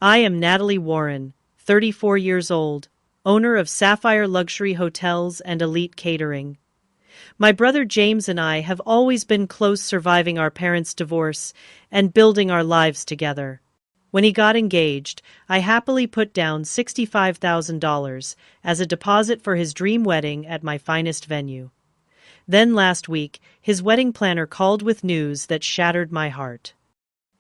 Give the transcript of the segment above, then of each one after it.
I am Natalie Warren, 34 years old, owner of Sapphire Luxury Hotels and Elite Catering. My brother James and I have always been close, surviving our parents' divorce and building our lives together. When he got engaged, I happily put down $65,000 as a deposit for his dream wedding at my finest venue. Then last week, his wedding planner called with news that shattered my heart.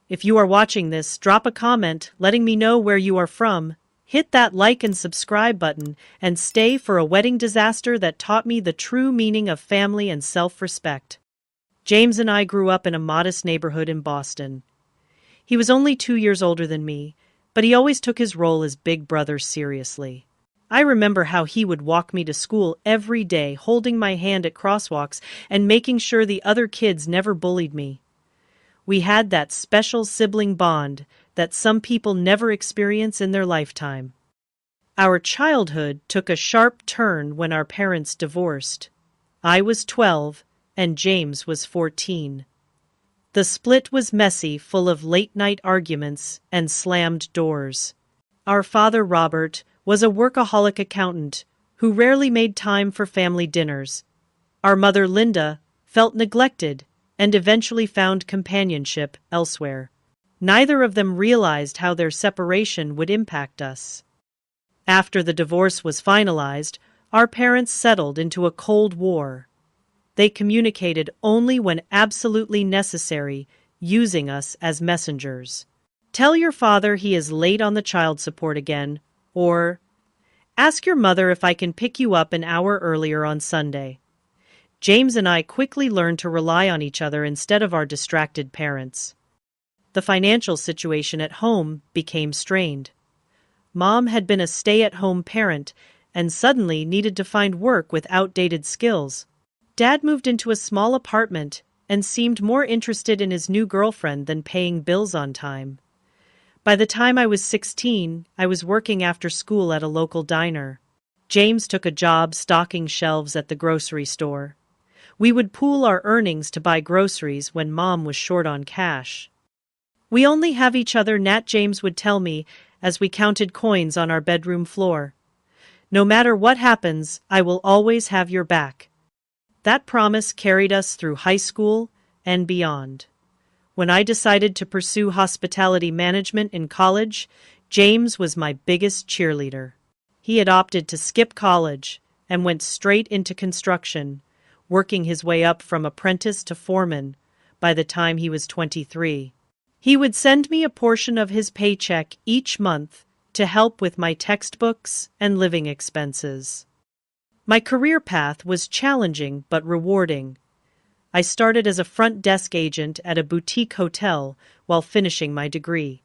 If you are watching this, drop a comment letting me know where you are from. Hit that like and subscribe button and stay for a wedding disaster that taught me the true meaning of family and self-respect. James and I grew up in a modest neighborhood in Boston. He was only 2 years older than me, but he always took his role as big brother seriously. I remember how he would walk me to school every day, holding my hand at crosswalks and making sure the other kids never bullied me. We had that special sibling bond that some people never experience in their lifetime. Our childhood took a sharp turn when our parents divorced. I was 12 and James was 14. The split was messy, full of late-night arguments and slammed doors. Our father, Robert, was a workaholic accountant who rarely made time for family dinners. Our mother, Linda, felt neglected and eventually found companionship elsewhere. Neither of them realized how their separation would impact us. After the divorce was finalized, our parents settled into a Cold War. They communicated only when absolutely necessary, using us as messengers. Tell your father he is late on the child support again, or ask your mother if I can pick you up an hour earlier on Sunday. James and I quickly learned to rely on each other instead of our distracted parents. The financial situation at home became strained. Mom had been a stay-at-home parent and suddenly needed to find work with outdated skills. Dad moved into a small apartment and seemed more interested in his new girlfriend than paying bills on time. By the time I was 16, I was working after school at a local diner. James took a job stocking shelves at the grocery store. We would pool our earnings to buy groceries when Mom was short on cash. "We only have each other," Nat James would tell me as we counted coins on our bedroom floor. "No matter what happens, I will always have your back." That promise carried us through high school and beyond. When I decided to pursue hospitality management in college, James was my biggest cheerleader. He had opted to skip college and went straight into construction, working his way up from apprentice to foreman by the time he was 23. He would send me a portion of his paycheck each month to help with my textbooks and living expenses. My career path was challenging but rewarding. I started as a front desk agent at a boutique hotel while finishing my degree.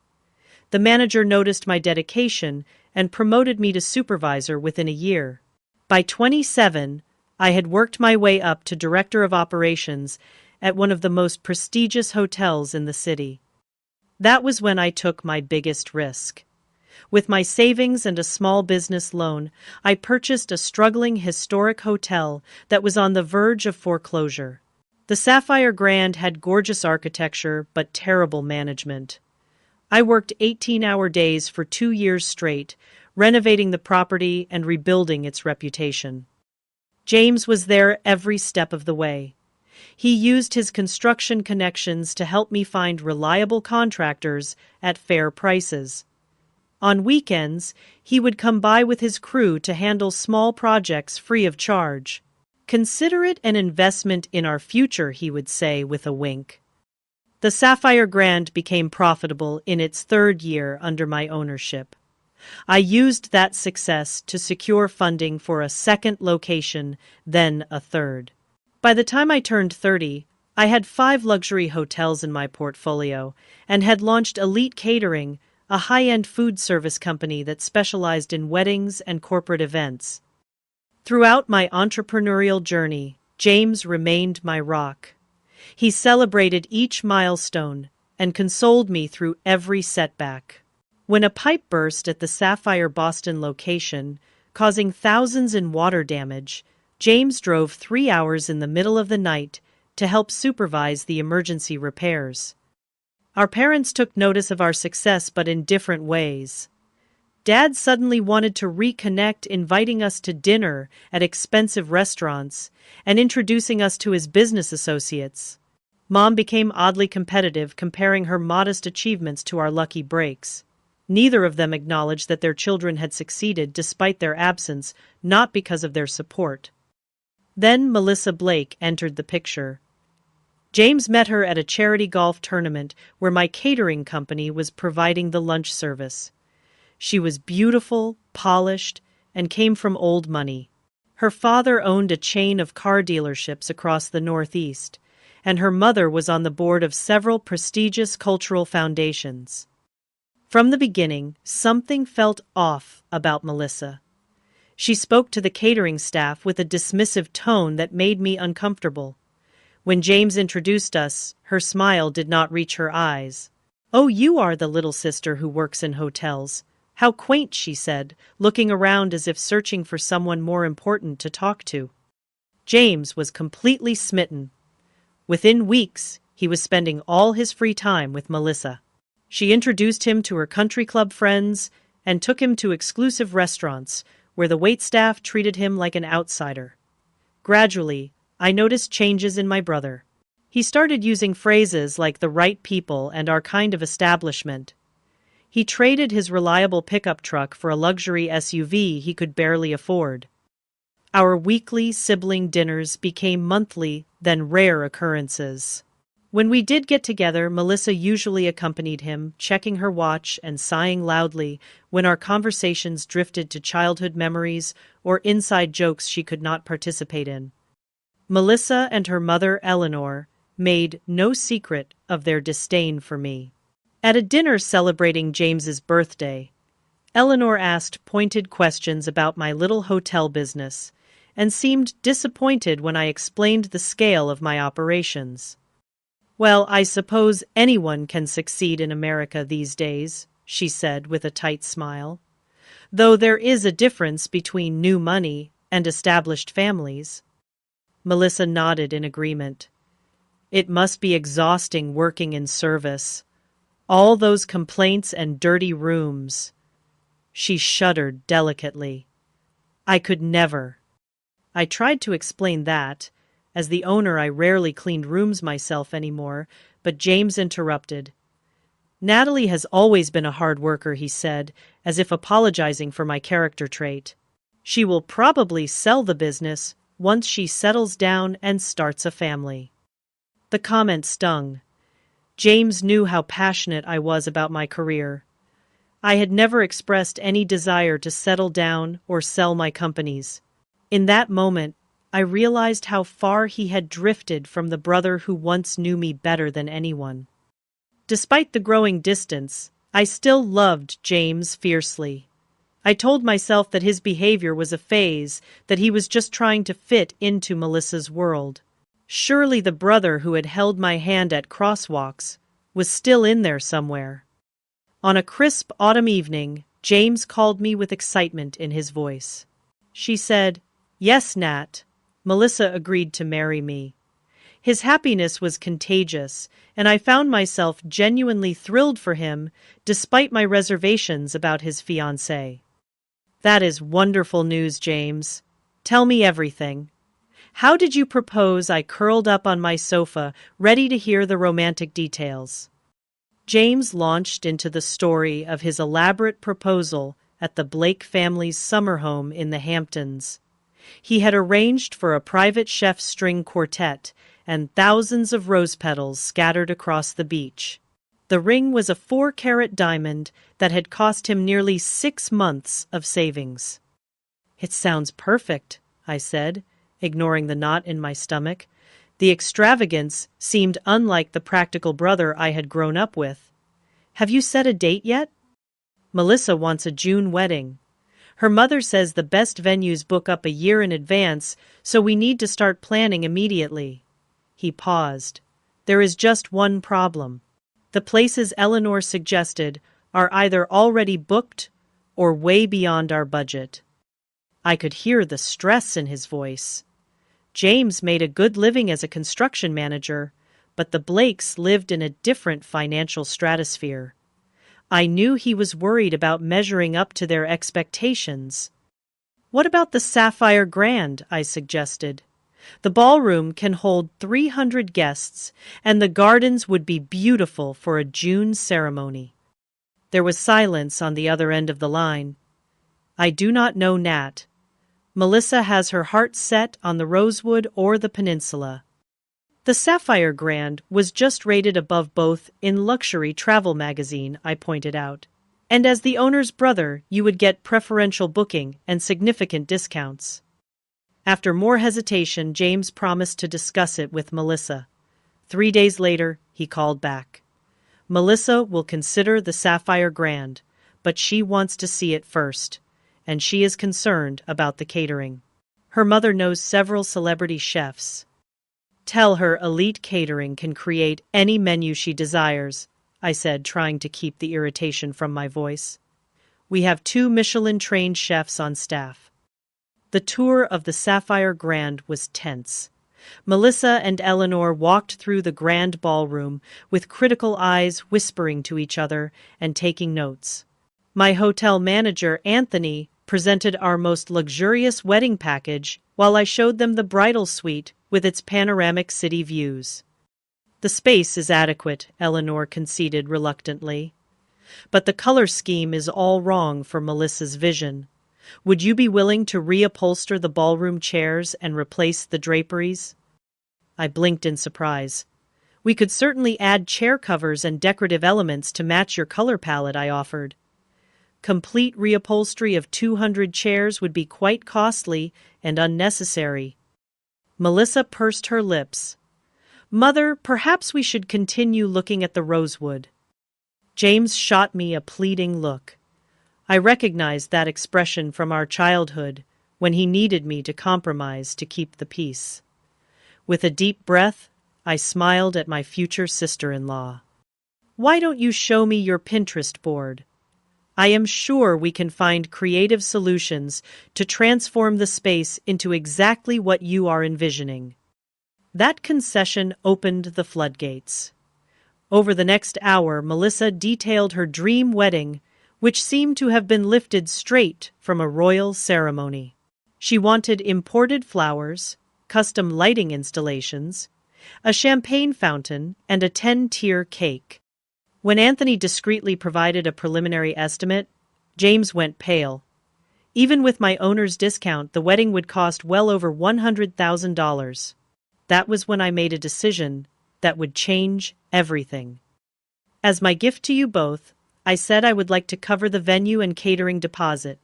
The manager noticed my dedication and promoted me to supervisor within a year. By 27, I had worked my way up to director of operations at one of the most prestigious hotels in the city. That was when I took my biggest risk. With my savings and a small business loan, I purchased a struggling historic hotel that was on the verge of foreclosure. The Sapphire Grand had gorgeous architecture but terrible management. I worked 18-hour days for 2 years straight, renovating the property and rebuilding its reputation. James was there every step of the way. He used his construction connections to help me find reliable contractors at fair prices. On weekends, he would come by with his crew to handle small projects free of charge. "Consider it an investment in our future," he would say with a wink. The Sapphire Grand became profitable in its 3rd year under my ownership. I used that success to secure funding for a second location, then a third. By the time I turned 30, I had 5 luxury hotels in my portfolio and had launched Elite Catering, a high-end food service company that specialized in weddings and corporate events. Throughout my entrepreneurial journey, James remained my rock. He celebrated each milestone and consoled me through every setback. When a pipe burst at the Sapphire Boston location, causing thousands in water damage, James drove 3 hours in the middle of the night to help supervise the emergency repairs. Our parents took notice of our success, but in different ways. Dad suddenly wanted to reconnect, inviting us to dinner at expensive restaurants and introducing us to his business associates. Mom became oddly competitive, comparing her modest achievements to our lucky breaks. Neither of them acknowledged that their children had succeeded despite their absence, not because of their support. Then Melissa Blake entered the picture. James met her at a charity golf tournament where my catering company was providing the lunch service. She was beautiful, polished, and came from old money. Her father owned a chain of car dealerships across the Northeast, and her mother was on the board of several prestigious cultural foundations. From the beginning, something felt off about Melissa. She spoke to the catering staff with a dismissive tone that made me uncomfortable. When James introduced us, her smile did not reach her eyes. "Oh, you are the little sister who works in hotels. How quaint," she said, looking around as if searching for someone more important to talk to. James was completely smitten. Within weeks, he was spending all his free time with Melissa. She introduced him to her country club friends and took him to exclusive restaurants where the waitstaff treated him like an outsider. Gradually, I noticed changes in my brother. He started using phrases like "the right people" and "our kind of establishment." He traded his reliable pickup truck for a luxury SUV he could barely afford. Our weekly sibling dinners became monthly, then rare occurrences. When we did get together, Melissa usually accompanied him, checking her watch and sighing loudly when our conversations drifted to childhood memories or inside jokes she could not participate in. Melissa and her mother, Eleanor, made no secret of their disdain for me. At a dinner celebrating James's birthday, Eleanor asked pointed questions about my little hotel business and seemed disappointed when I explained the scale of my operations. "Well, I suppose anyone can succeed in America these days," she said with a tight smile. "Though there is a difference between new money and established families." Melissa nodded in agreement. "It must be exhausting working in service. All those complaints and dirty rooms." She shuddered delicately. "I could never." I tried to explain that. As the owner, I rarely cleaned rooms myself anymore, but James interrupted. "Natalie has always been a hard worker," he said, as if apologizing for my character trait. "She will probably sell the business once she settles down and starts a family." The comment stung. James knew how passionate I was about my career. I had never expressed any desire to settle down or sell my companies. In that moment, I realized how far he had drifted from the brother who once knew me better than anyone. Despite the growing distance, I still loved James fiercely. I told myself that his behavior was a phase, that he was just trying to fit into Melissa's world. Surely the brother who had held my hand at crosswalks was still in there somewhere. On a crisp autumn evening, James called me with excitement in his voice. She said, "Yes, Nat, Melissa agreed to marry me." His happiness was contagious, and I found myself genuinely thrilled for him, despite my reservations about his fiancée. "That is wonderful news, James. Tell me everything. How did you propose?" I curled up on my sofa, ready to hear the romantic details. James launched into the story of his elaborate proposal at the Blake family's summer home in the Hamptons. He had arranged for a private chef string quartet and thousands of rose petals scattered across the beach. The ring was a 4-carat diamond that had cost him nearly 6 months of savings. "It sounds perfect," I said, ignoring the knot in my stomach. The extravagance seemed unlike the practical brother I had grown up with. "Have you set a date yet?" "Melissa wants a June wedding. Her mother says the best venues book up a year in advance, so we need to start planning immediately." He paused. "There is just one problem. The places Eleanor suggested are either already booked or way beyond our budget." I could hear the stress in his voice. James made a good living as a construction manager, but the Blakes lived in a different financial stratosphere. I knew he was worried about measuring up to their expectations. "What about the Sapphire Grand?" I suggested. "The ballroom can hold 300 guests, and the gardens would be beautiful for a June ceremony." There was silence on the other end of the line. "I do not know, Nat. Melissa has her heart set on the Rosewood or the Peninsula." "The Sapphire Grand was just rated above both in Luxury Travel magazine," I pointed out. "And as the owner's brother, you would get preferential booking and significant discounts." After more hesitation, James promised to discuss it with Melissa. 3 days later, he called back. "Melissa will consider the Sapphire Grand, but she wants to see it first, and she is concerned about the catering. Her mother knows several celebrity chefs." "Tell her Elite Catering can create any menu she desires," I said, trying to keep the irritation from my voice. "We have 2 Michelin-trained chefs on staff." The tour of the Sapphire Grand was tense. Melissa and Eleanor walked through the grand ballroom with critical eyes, whispering to each other and taking notes. My hotel manager, Anthony, presented our most luxurious wedding package while I showed them the bridal suite with its panoramic city views. "The space is adequate," Eleanor conceded reluctantly. "But the color scheme is all wrong for Melissa's vision. Would you be willing to reupholster the ballroom chairs and replace the draperies?" I blinked in surprise. "We could certainly add chair covers and decorative elements to match your color palette," I offered. "Complete reupholstery of 200 chairs would be quite costly and unnecessary." Melissa pursed her lips. "Mother, perhaps we should continue looking at the Rosewood." James shot me a pleading look. I recognized that expression from our childhood, when he needed me to compromise to keep the peace. With a deep breath, I smiled at my future sister-in-law. "Why don't you show me your Pinterest board? I am sure we can find creative solutions to transform the space into exactly what you are envisioning." That concession opened the floodgates. Over the next hour, Melissa detailed her dream wedding, which seemed to have been lifted straight from a royal ceremony. She wanted imported flowers, custom lighting installations, a champagne fountain, and a 10-tier cake. When Anthony discreetly provided a preliminary estimate, James went pale. Even with my owner's discount, the wedding would cost well over $100,000. That was when I made a decision that would change everything. "As my gift to you both, I said I would like to cover the venue and catering deposit,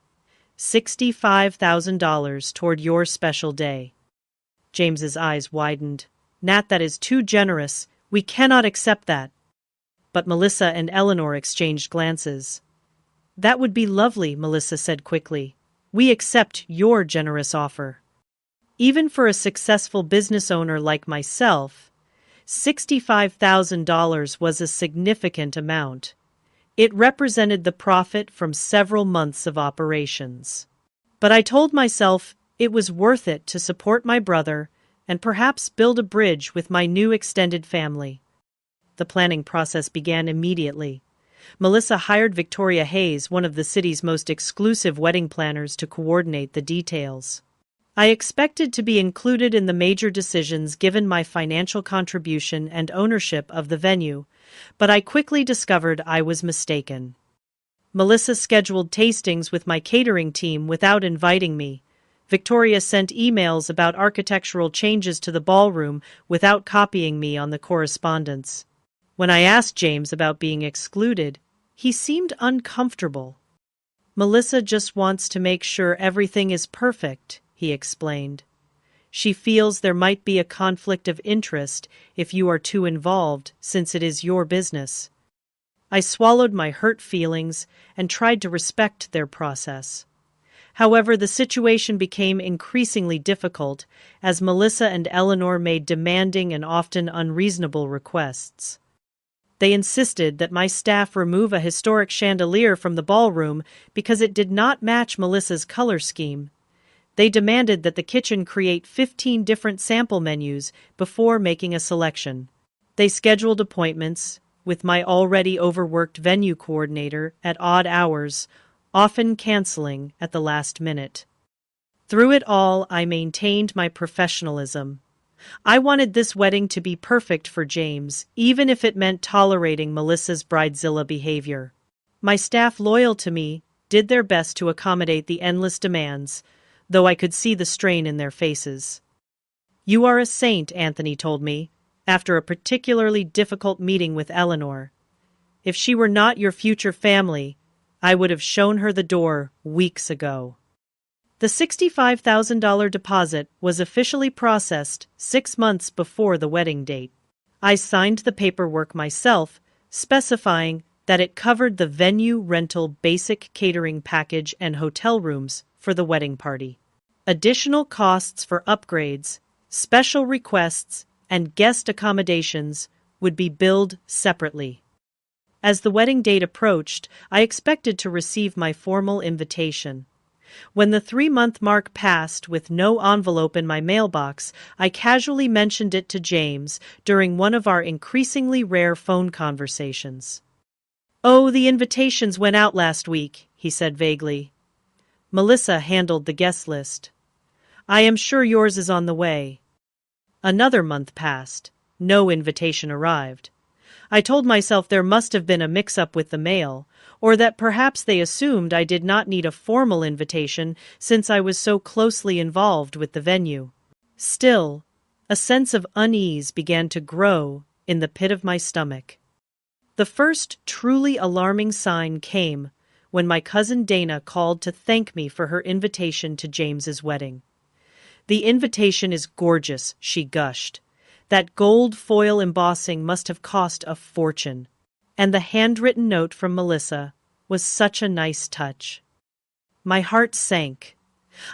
$65,000 toward your special day." James's eyes widened. "Nat, that is too generous. We cannot accept that." But Melissa and Eleanor exchanged glances. "That would be lovely," Melissa said quickly. "We accept your generous offer." Even for a successful business owner like myself, $65,000 was a significant amount. It represented the profit from several months of operations. But I told myself it was worth it to support my brother and perhaps build a bridge with my new extended family. The planning process began immediately. Melissa hired Victoria Hayes, one of the city's most exclusive wedding planners, to coordinate the details. I expected to be included in the major decisions given my financial contribution and ownership of the venue, but I quickly discovered I was mistaken. Melissa scheduled tastings with my catering team without inviting me. Victoria sent emails about architectural changes to the ballroom without copying me on the correspondence. When I asked James about being excluded, he seemed uncomfortable. "Melissa just wants to make sure everything is perfect," he explained. "She feels there might be a conflict of interest if you are too involved, since it is your business." I swallowed my hurt feelings and tried to respect their process. However, the situation became increasingly difficult as Melissa and Eleanor made demanding and often unreasonable requests. They insisted that my staff remove a historic chandelier from the ballroom because it did not match Melissa's color scheme. They demanded that the kitchen create 15 different sample menus before making a selection. They scheduled appointments with my already overworked venue coordinator at odd hours, often canceling at the last minute. Through it all, I maintained my professionalism. I wanted this wedding to be perfect for James, even if it meant tolerating Melissa's bridezilla behavior. My staff loyal to me did their best to accommodate the endless demands, though I could see the strain in their faces. "You are a saint," Anthony told me, after a particularly difficult meeting with Eleanor. "If she were not your future family, I would have shown her the door weeks ago." The $65,000 deposit was officially processed 6 months before the wedding date. I signed the paperwork myself, specifying that it covered the venue rental basic catering package and hotel rooms for the wedding party. Additional costs for upgrades, special requests, and guest accommodations would be billed separately. As the wedding date approached, I expected to receive my formal invitation. When the 3-month mark passed with no envelope in my mailbox, I casually mentioned it to James during one of our increasingly rare phone conversations. "Oh, the invitations went out last week," he said vaguely. "Melissa handled the guest list. I am sure yours is on the way." Another month passed. No invitation arrived. I told myself there must have been a mix-up with the mail, or that perhaps they assumed I did not need a formal invitation since I was so closely involved with the venue. Still, a sense of unease began to grow in the pit of my stomach. The first truly alarming sign came when my cousin Dana called to thank me for her invitation to James's wedding. "The invitation is gorgeous," she gushed. "That gold foil embossing must have cost a fortune. And the handwritten note from Melissa was such a nice touch." My heart sank.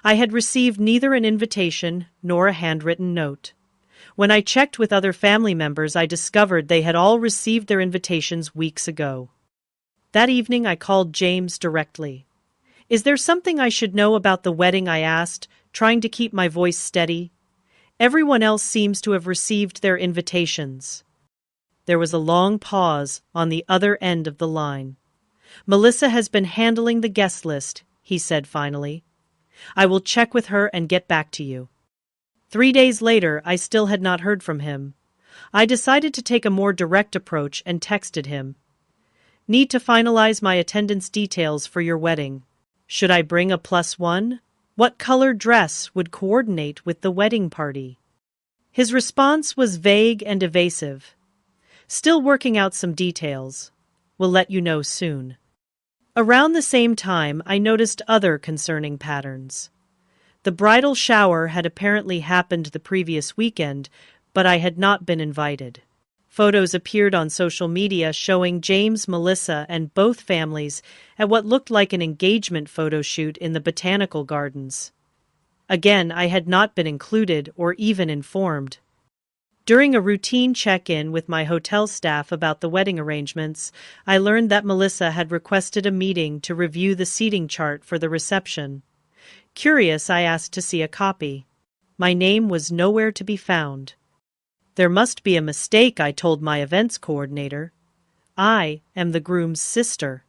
I had received neither an invitation nor a handwritten note. When I checked with other family members, I discovered they had all received their invitations weeks ago. That evening, I called James directly. "Is there something I should know about the wedding?" I asked, trying to keep my voice steady. "Everyone else seems to have received their invitations." There was a long pause on the other end of the line. "Melissa has been handling the guest list," he said finally. "I will check with her and get back to you." 3 days later, I still had not heard from him. I decided to take a more direct approach and texted him. "Need to finalize my attendance details for your wedding. Should I bring a +1? What color dress would coordinate with the wedding party?" His response was vague and evasive. "Still working out some details. Will let you know soon." Around the same time, I noticed other concerning patterns. The bridal shower had apparently happened the previous weekend, but I had not been invited. Photos appeared on social media showing James, Melissa, and both families at what looked like an engagement photo shoot in the botanical gardens. Again, I had not been included or even informed. During a routine check-in with my hotel staff about the wedding arrangements, I learned that Melissa had requested a meeting to review the seating chart for the reception. Curious, I asked to see a copy. My name was nowhere to be found. "There must be a mistake," I told my events coordinator. "I am the groom's sister."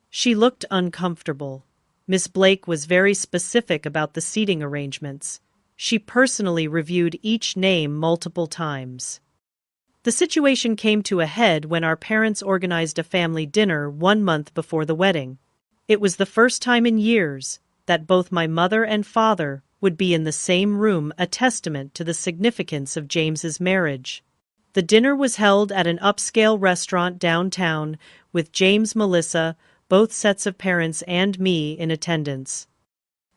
She looked uncomfortable. Miss Blake was very specific about the seating arrangements. She personally reviewed each name multiple times. The situation came to a head when our parents organized a family dinner 1 month before the wedding. It was the first time in years that both my mother and father would be in the same room, a testament to the significance of James's marriage. The dinner was held at an upscale restaurant downtown, with James, Melissa, both sets of parents, and me in attendance.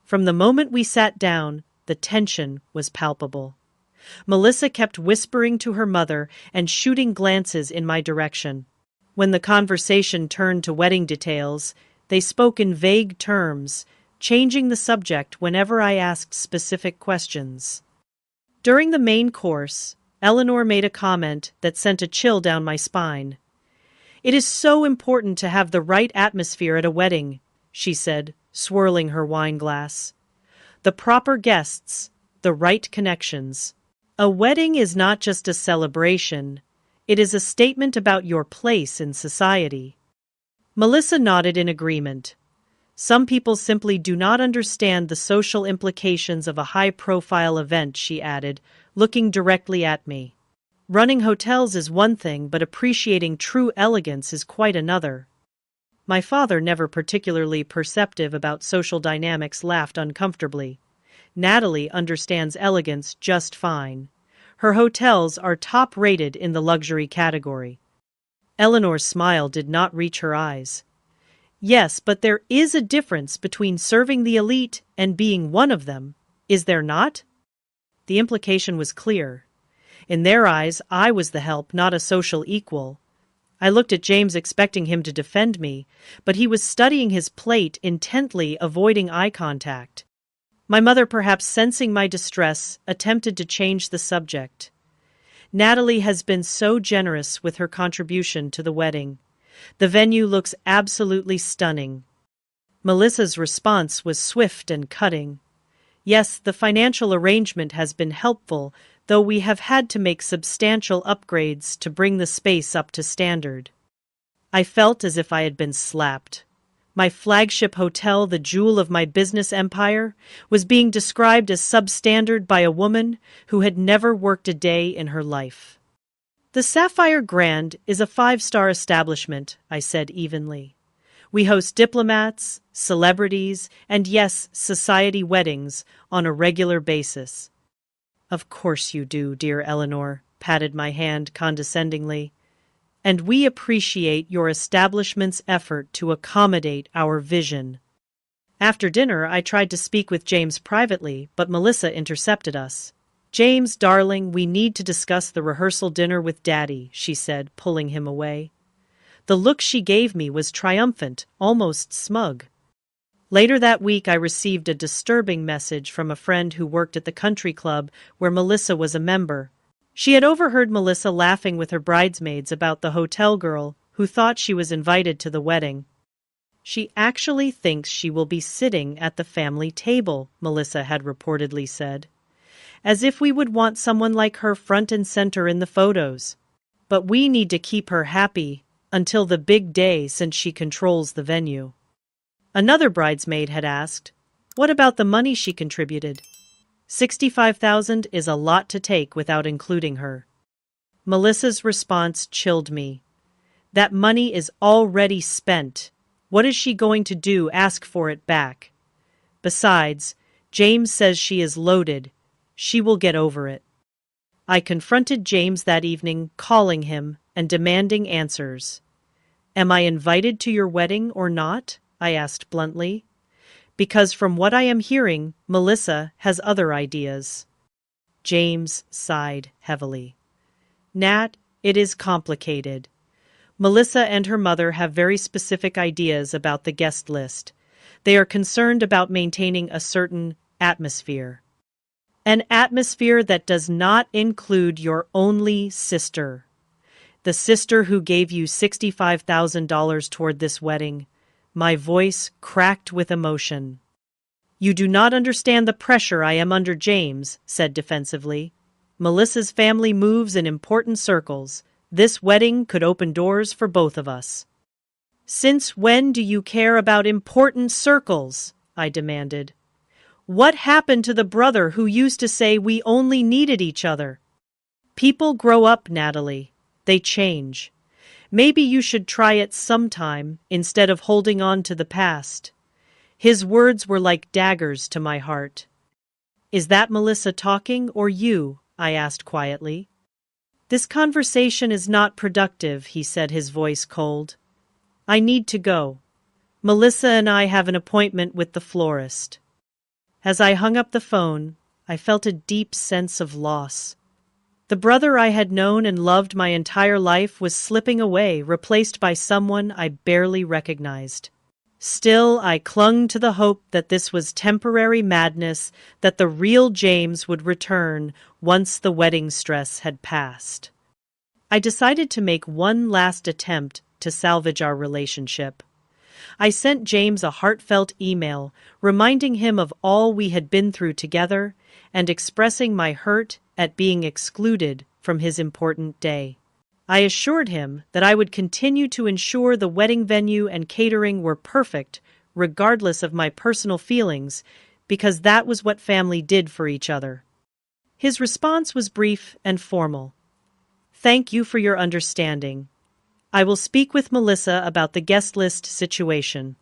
From the moment we sat down, the tension was palpable. Melissa kept whispering to her mother and shooting glances in my direction. When the conversation turned to wedding details, they spoke in vague terms, changing the subject whenever I asked specific questions. During the main course, Eleanor made a comment that sent a chill down my spine. "It is so important to have the right atmosphere at a wedding," she said, swirling her wine glass. "The proper guests, the right connections. A wedding is not just a celebration, It is a statement about your place in society. Melissa nodded in agreement. Some people simply do not understand the social implications of a high-profile event, she added, looking directly at me. Running hotels is one thing, but appreciating true elegance is quite another. My father, never particularly perceptive about social dynamics, laughed uncomfortably. Natalie understands elegance just fine. Her hotels are top-rated in the luxury category. Eleanor's smile did not reach her eyes. Yes, but there is a difference between serving the elite and being one of them, is there not? The implication was clear. In their eyes, I was the help, not a social equal. I looked at James, expecting him to defend me, but he was studying his plate, intently avoiding eye contact. My mother, perhaps sensing my distress, attempted to change the subject. Natalie has been so generous with her contribution to the wedding. The venue looks absolutely stunning. Melissa's response was swift and cutting. Yes, the financial arrangement has been helpful, though we have had to make substantial upgrades to bring the space up to standard. I felt as if I had been slapped. My flagship hotel, the jewel of my business empire, was being described as substandard by a woman who had never worked a day in her life. The Sapphire Grand is a 5-star establishment, I said evenly. We host diplomats, celebrities, and yes, society weddings on a regular basis. Of course you do, dear Eleanor, patted my hand condescendingly. And we appreciate your establishment's effort to accommodate our vision. After dinner, I tried to speak with James privately, but Melissa intercepted us. James, darling, we need to discuss the rehearsal dinner with Daddy, she said, pulling him away. The look she gave me was triumphant, almost smug. Later that week, I received a disturbing message from a friend who worked at the country club where Melissa was a member. She had overheard Melissa laughing with her bridesmaids about the hotel girl who thought she was invited to the wedding. She actually thinks she will be sitting at the family table, Melissa had reportedly said. As if we would want someone like her front and center in the photos. But we need to keep her happy until the big day, since she controls the venue. Another bridesmaid had asked, "What about the money she contributed?" $65,000 is a lot to take without including her. Melissa's response chilled me. That money is already spent. What is she going to do, ask for it back? Besides, James says she is loaded. She will get over it. I confronted James that evening, calling him and demanding answers. Am I invited to your wedding or not? I asked bluntly. Because from what I am hearing, Melissa has other ideas. James sighed heavily. Nat, it is complicated. Melissa and her mother have very specific ideas about the guest list. They are concerned about maintaining a certain atmosphere. An atmosphere that does not include your only sister. The sister who gave you $65,000 toward this wedding. My voice cracked with emotion. You do not understand the pressure I am under, James said defensively. Melissa's family moves in important circles. This wedding could open doors for both of us. Since when do you care about important circles? I demanded. What happened to the brother who used to say we only needed each other? People grow up, Natalie. They change. Maybe you should try it sometime instead of holding on to the past. His words were like daggers to my heart. Is that Melissa talking or you? I asked quietly. This conversation is not productive, he said, his voice cold. I need to go. Melissa and I have an appointment with the florist. As I hung up the phone, I felt a deep sense of loss. The brother I had known and loved my entire life was slipping away, replaced by someone I barely recognized. Still, I clung to the hope that this was temporary madness, that the real James would return once the wedding stress had passed. I decided to make one last attempt to salvage our relationship. I sent James a heartfelt email, reminding him of all we had been through together and expressing my hurt at being excluded from his important day. I assured him that I would continue to ensure the wedding venue and catering were perfect, regardless of my personal feelings, because that was what family did for each other. His response was brief and formal. "Thank you for your understanding. I will speak with Melissa about the guest list situation."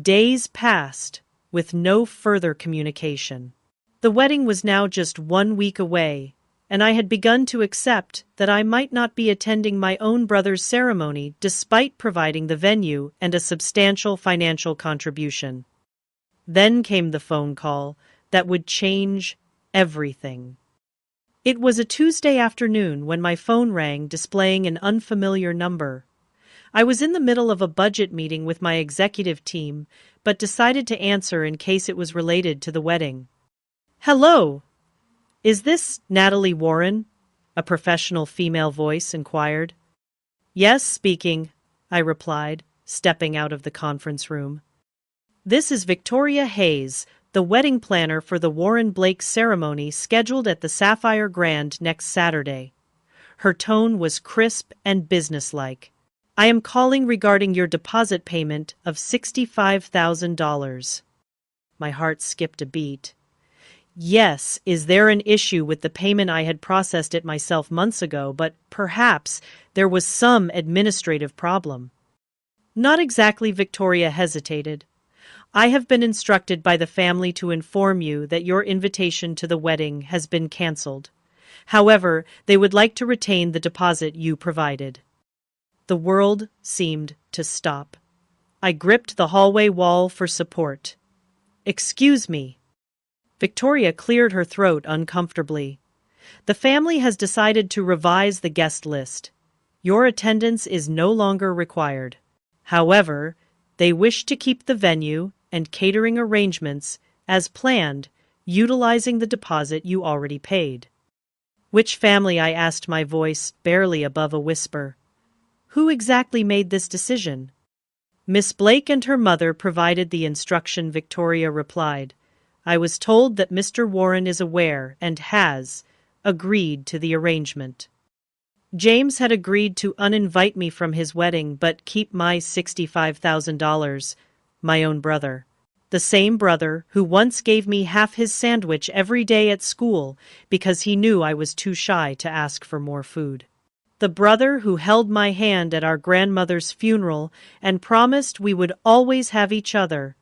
Days passed, with no further communication. The wedding was now just 1 week away, and I had begun to accept that I might not be attending my own brother's ceremony despite providing the venue and a substantial financial contribution. Then came the phone call that would change everything. It was a Tuesday afternoon when my phone rang, displaying an unfamiliar number. I was in the middle of a budget meeting with my executive team, but decided to answer in case it was related to the wedding. "Hello! Is this Natalie Warren?" a professional female voice inquired. "Yes, speaking," I replied, stepping out of the conference room. "This is Victoria Hayes, the wedding planner for the Warren Blake ceremony scheduled at the Sapphire Grand next Saturday." Her tone was crisp and businesslike. "I am calling regarding your deposit payment of $65,000. My heart skipped a beat. Yes, is there an issue with the payment? I had processed it myself months ago, but perhaps there was some administrative problem. Not exactly, Victoria hesitated. I have been instructed by the family to inform you that your invitation to the wedding has been cancelled. However, they would like to retain the deposit you provided. The world seemed to stop. I gripped the hallway wall for support. Excuse me. Victoria cleared her throat uncomfortably. The family has decided to revise the guest list. Your attendance is no longer required. However, they wish to keep the venue and catering arrangements as planned, utilizing the deposit you already paid. Which family? I asked, my voice barely above a whisper. Who exactly made this decision? Miss Blake and her mother provided the instruction, Victoria replied. I was told that Mr. Warren is aware and has agreed to the arrangement. James had agreed to uninvite me from his wedding but keep my $65,000, my own brother. The same brother who once gave me half his sandwich every day at school because he knew I was too shy to ask for more food. The brother who held my hand at our grandmother's funeral and promised we would always have each other.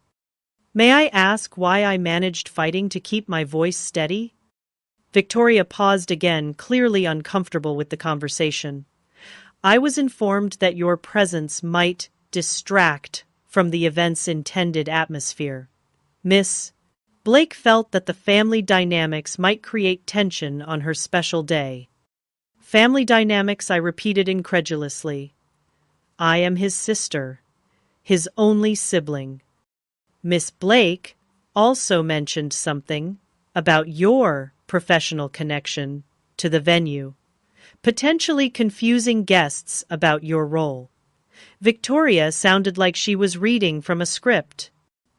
May I ask why I managed fighting to keep my voice steady? Victoria paused again, clearly uncomfortable with the conversation. I was informed that your presence might distract from the event's intended atmosphere. Miss Blake felt that the family dynamics might create tension on her special day. Family dynamics, I repeated incredulously. I am his sister, his only sibling. Miss Blake also mentioned something about your professional connection to the venue, potentially confusing guests about your role. Victoria sounded like she was reading from a script.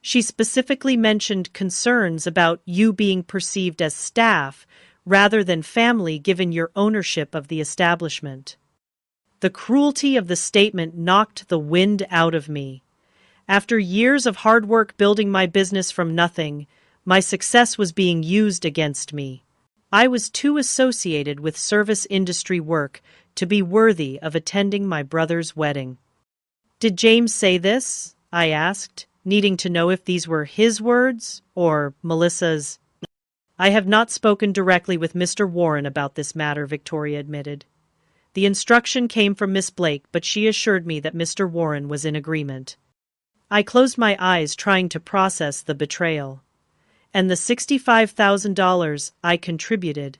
She specifically mentioned concerns about you being perceived as staff rather than family given your ownership of the establishment. The cruelty of the statement knocked the wind out of me. After years of hard work building my business from nothing, my success was being used against me. I was too associated with service industry work to be worthy of attending my brother's wedding. Did James say this? I asked, needing to know if these were his words or Melissa's. I have not spoken directly with Mr. Warren about this matter, Victoria admitted. The instruction came from Miss Blake, but she assured me that Mr. Warren was in agreement. I closed my eyes, trying to process the betrayal. And the $65,000 I contributed.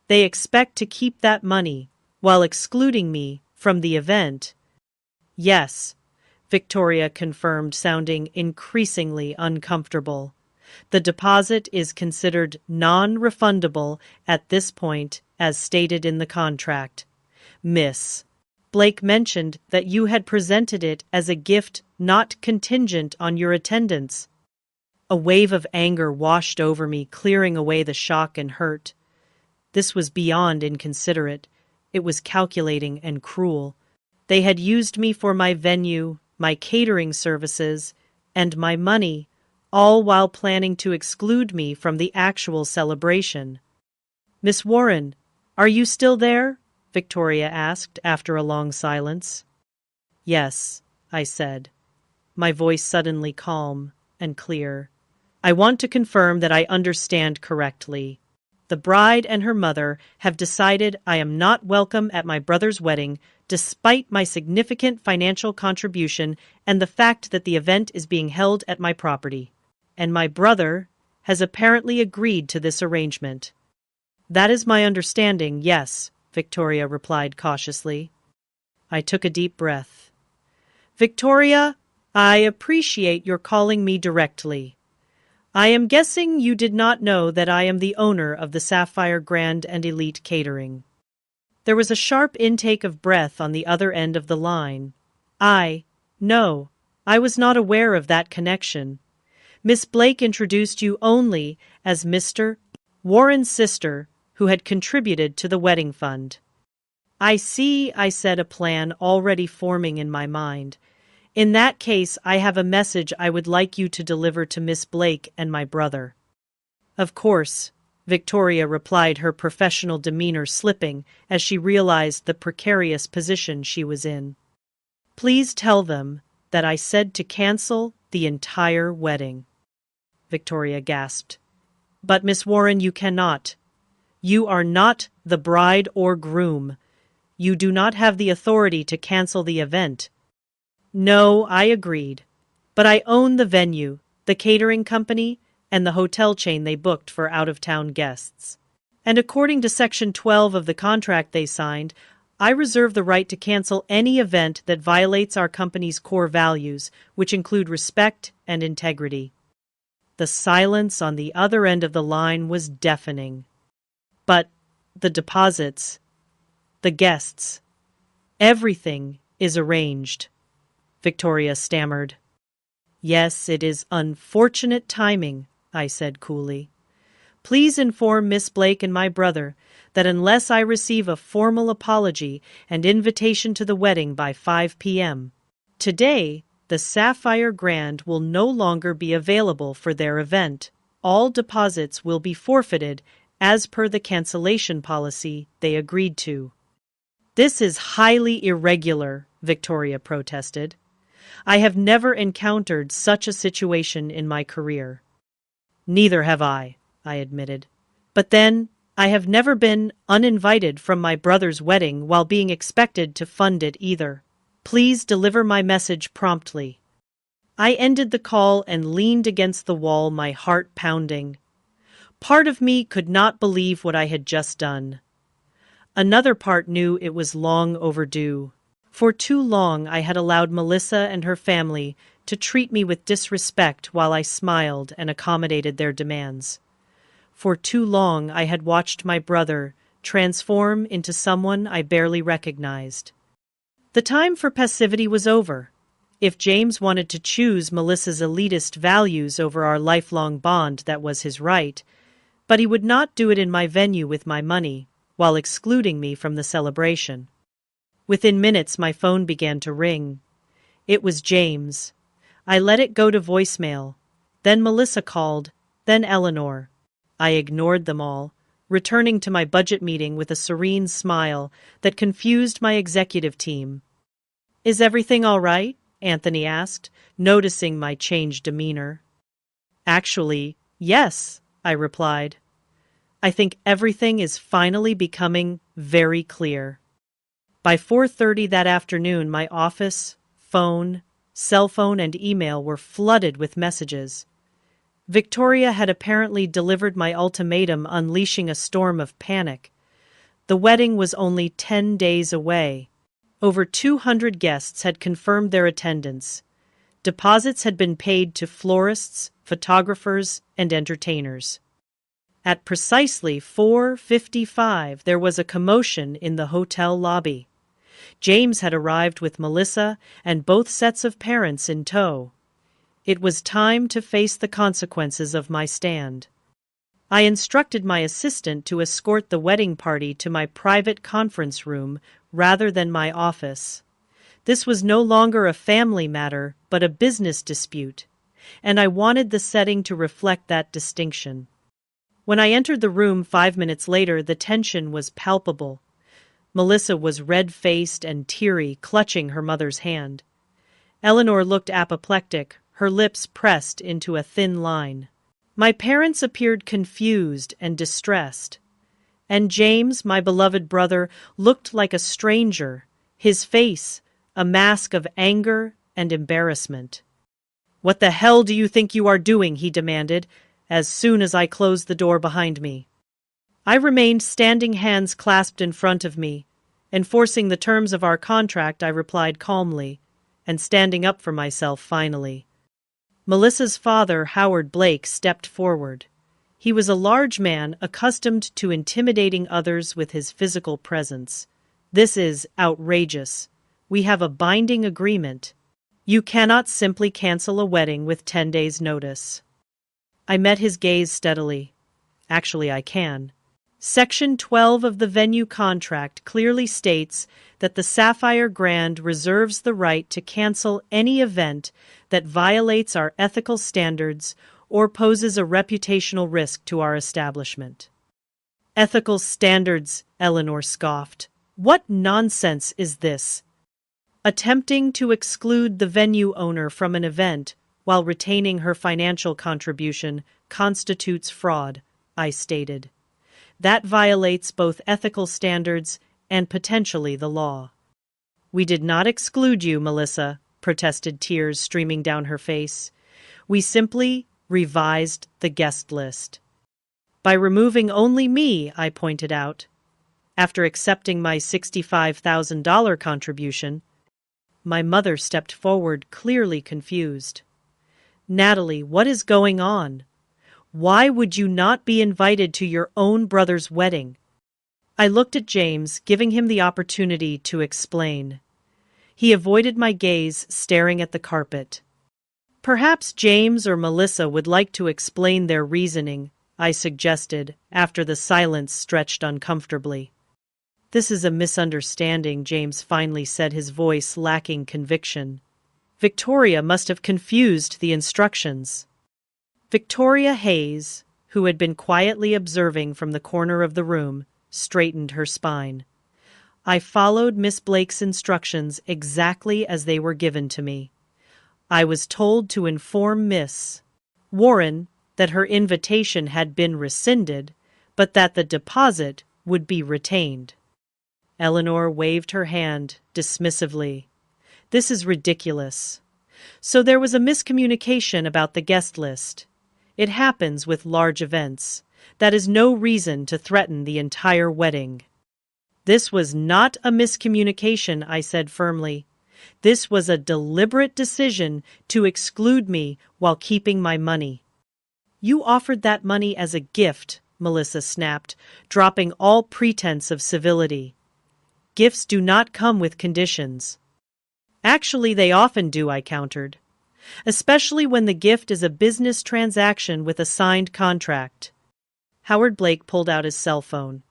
They expect to keep that money while excluding me from the event. Yes, Victoria confirmed, sounding increasingly uncomfortable. The deposit is considered non-refundable at this point, as stated in the contract. Miss Blake mentioned that you had presented it as a gift not contingent on your attendance. A wave of anger washed over me, clearing away the shock and hurt. This was beyond inconsiderate. It was calculating and cruel. They had used me for my venue, my catering services, and my money, all while planning to exclude me from the actual celebration. "Miss Warren, are you still there?" Victoria asked after a long silence. "Yes," I said, my voice suddenly calm and clear. "I want to confirm that I understand correctly. The bride and her mother have decided I am not welcome at my brother's wedding, despite my significant financial contribution and the fact that the event is being held at my property. And my brother has apparently agreed to this arrangement." "That is my understanding, yes," Victoria replied cautiously. I took a deep breath. "Victoria, I appreciate your calling me directly. I am guessing you did not know that I am the owner of the Sapphire Grand and Elite Catering." There was a sharp intake of breath on the other end of the line. No, I was not aware of that connection. Miss Blake introduced you only as Mr. Warren's sister, who had contributed to the wedding fund. "I see," I said, a plan already forming in my mind. "In that case, I have a message I would like you to deliver to Miss Blake and my brother." "Of course," Victoria replied, her professional demeanor slipping as she realized the precarious position she was in. "Please tell them that I said to cancel the entire wedding." Victoria gasped. "But Miss Warren, you cannot. You are not the bride or groom. You do not have the authority to cancel the event." "No," I agreed. "But I own the venue, the catering company, and the hotel chain they booked for out-of-town guests. And according to Section 12 of the contract they signed, I reserve the right to cancel any event that violates our company's core values, which include respect and integrity." The silence on the other end of the line was deafening. "But the deposits, the guests, everything is arranged," Victoria stammered. "Yes, it is unfortunate timing," I said coolly. "Please inform Miss Blake and my brother that unless I receive a formal apology and invitation to the wedding by 5 p.m. today, the Sapphire Grand will no longer be available for their event. All deposits will be forfeited as per the cancellation policy they agreed to." "This is highly irregular," Victoria protested. "I have never encountered such a situation in my career." "Neither have I admitted. "But then, I have never been uninvited from my brother's wedding while being expected to fund it either. Please deliver my message promptly." I ended the call and leaned against the wall, my heart pounding. Part of me could not believe what I had just done. Another part knew it was long overdue. For too long I had allowed Melissa and her family to treat me with disrespect while I smiled and accommodated their demands. For too long I had watched my brother transform into someone I barely recognized. The time for passivity was over. If James wanted to choose Melissa's elitist values over our lifelong bond, that was his right, but he would not do it in my venue with my money, while excluding me from the celebration. Within minutes my phone began to ring. It was James. I let it go to voicemail. Then Melissa called, then Eleanor. I ignored them all, returning to my budget meeting with a serene smile that confused my executive team. "Is everything all right?" Anthony asked, noticing my changed demeanor. "Actually, yes," I replied. "I think everything is finally becoming very clear." By 4:30 that afternoon, my office, phone, cell phone, and email were flooded with messages. Victoria had apparently delivered my ultimatum, unleashing a storm of panic. The wedding was only 10 days away. Over 200 guests had confirmed their attendance. Deposits had been paid to florists, photographers, and entertainers. At precisely 4:55, there was a commotion in the hotel lobby. James had arrived with Melissa and both sets of parents in tow. It was time to face the consequences of my stand. I instructed my assistant to escort the wedding party to my private conference room rather than my office. This was no longer a family matter, but a business dispute, and I wanted the setting to reflect that distinction. When I entered the room 5 minutes later, the tension was palpable. Melissa was red-faced and teary, clutching her mother's hand. Eleanor looked apoplectic, her lips pressed into a thin line. My parents appeared confused and distressed. And James, my beloved brother, looked like a stranger, his face a mask of anger and embarrassment. "What the hell do you think you are doing?" he demanded, as soon as I closed the door behind me. I remained standing, hands clasped in front of me. Enforcing the terms of our contract, I replied calmly, and standing up for myself finally. Melissa's father, Howard Blake, stepped forward. He was a large man accustomed to intimidating others with his physical presence. "This is outrageous. We have a binding agreement. You cannot simply cancel a wedding with 10 days' notice." I met his gaze steadily. "Actually, I can. Section 12 of the venue contract clearly states that the Sapphire Grand reserves the right to cancel any event that violates our ethical standards or poses a reputational risk to our establishment." "Ethical standards," Eleanor scoffed. "What nonsense is this?" "Attempting to exclude the venue owner from an event while retaining her financial contribution constitutes fraud," I stated. "That violates both ethical standards and potentially the law." "We did not exclude you, Melissa," protested, tears streaming down her face. "We simply revised the guest list." "By removing only me," I pointed out. "After accepting my $65,000 contribution." My mother stepped forward, clearly confused. "Natalie, what is going on? Why would you not be invited to your own brother's wedding?" I looked at James, giving him the opportunity to explain. He avoided my gaze, staring at the carpet. "Perhaps James or Melissa would like to explain their reasoning," I suggested, after the silence stretched uncomfortably. "This is a misunderstanding," James finally said, his voice lacking conviction. "Victoria must have confused the instructions." Victoria Hayes, who had been quietly observing from the corner of the room, straightened her spine. "I followed Miss Blake's instructions exactly as they were given to me. I was told to inform Miss Warren that her invitation had been rescinded, but that the deposit would be retained." Eleanor waved her hand dismissively. "This is ridiculous. So there was a miscommunication about the guest list. It happens with large events. That is no reason to threaten the entire wedding." "This was not a miscommunication," I said firmly. "This was a deliberate decision to exclude me while keeping my money." "You offered that money as a gift," Melissa snapped, dropping all pretense of civility. "Gifts do not come with conditions." "Actually, they often do," I countered. "Especially when the gift is a business transaction with a signed contract." Howard Blake pulled out his cell phone.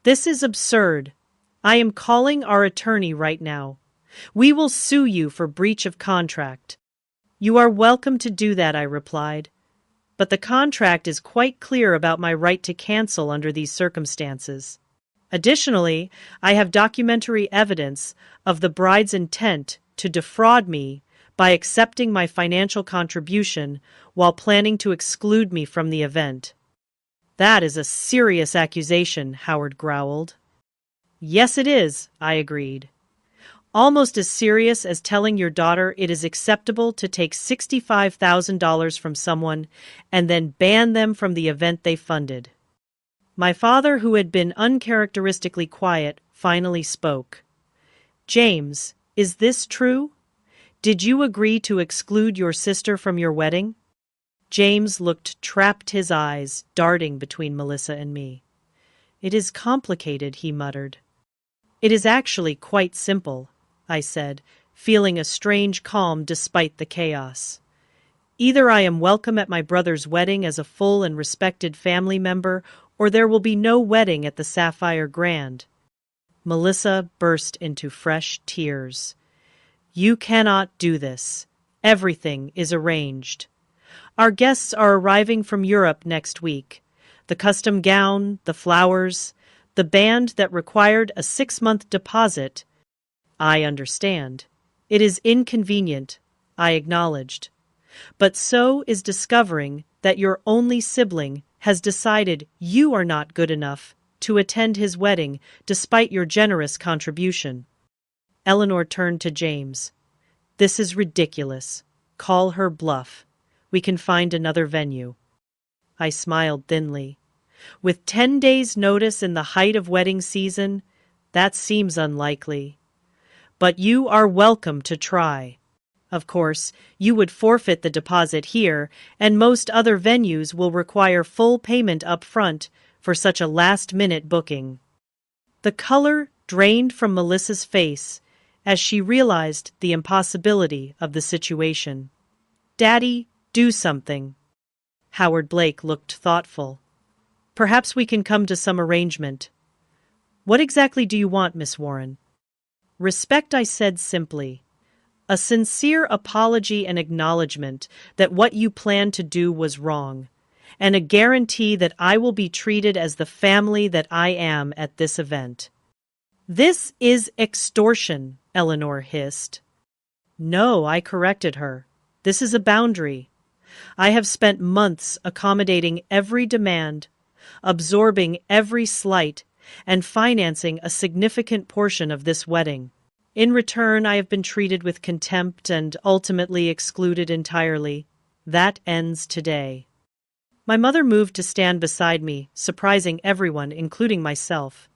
"This is absurd. I am calling our attorney right now. We will sue you for breach of contract." "You are welcome to do that," I replied. "But the contract is quite clear about my right to cancel under these circumstances. Additionally, I have documentary evidence of the bride's intent to defraud me by accepting my financial contribution while planning to exclude me from the event." "That is a serious accusation," Howard growled. "Yes, it is," I agreed. "Almost as serious as telling your daughter it is acceptable to take $65,000 from someone and then ban them from the event they funded." My father, who had been uncharacteristically quiet, finally spoke. "James, is this true? Did you agree to exclude your sister from your wedding?" James looked trapped, his eyes darting between Melissa and me. "It is complicated," he muttered. "It is actually quite simple," I said, feeling a strange calm despite the chaos. Either I am welcome at my brother's wedding as a full and respected family member, or there will be no wedding at the Sapphire Grand. Melissa burst into fresh tears. You cannot do this. Everything is arranged. Our guests are arriving from Europe next week. The custom gown, the flowers, the band that required a 6-month deposit. I understand. It is inconvenient, I acknowledged. But so is discovering that your only sibling has decided you are not good enough to attend his wedding despite your generous contribution. Eleanor turned to James. This is ridiculous. Call her bluff. We can find another venue. I smiled thinly. With 10 days' notice in the height of wedding season, that seems unlikely. But you are welcome to try. Of course, you would forfeit the deposit here, and most other venues will require full payment up front for such a last-minute booking. The color drained from Melissa's face as she realized the impossibility of the situation. Daddy, do something. Howard Blake looked thoughtful. Perhaps we can come to some arrangement. What exactly do you want, Miss Warren? Respect, I said simply. A sincere apology and acknowledgement that what you planned to do was wrong, and a guarantee that I will be treated as the family that I am at this event. This is extortion, Eleanor hissed. No, I corrected her. This is a boundary. I have spent months accommodating every demand, absorbing every slight, and financing a significant portion of this wedding. In return, I have been treated with contempt and ultimately excluded entirely. That ends today. My mother moved to stand beside me, surprising everyone, including myself.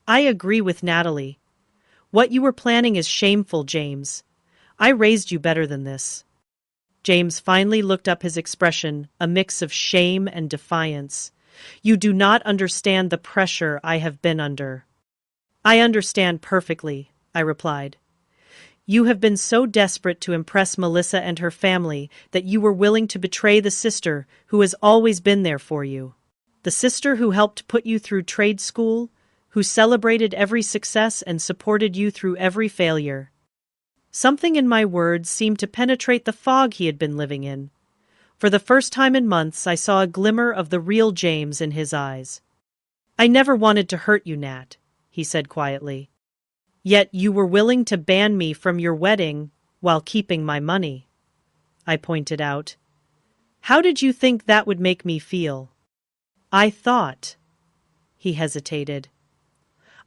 I agree with Natalie. What you were planning is shameful, James. I raised you better than this. James finally looked up, his expression a mix of shame and defiance. You do not understand the pressure I have been under. I understand perfectly, I replied. You have been so desperate to impress Melissa and her family that you were willing to betray the sister who has always been there for you. The sister who helped put you through trade school, who celebrated every success and supported you through every failure. Something in my words seemed to penetrate the fog he had been living in. For the first time in months, I saw a glimmer of the real James in his eyes. I never wanted to hurt you, Nat, he said quietly. Yet you were willing to ban me from your wedding while keeping my money, I pointed out. How did you think that would make me feel? I thought, he hesitated.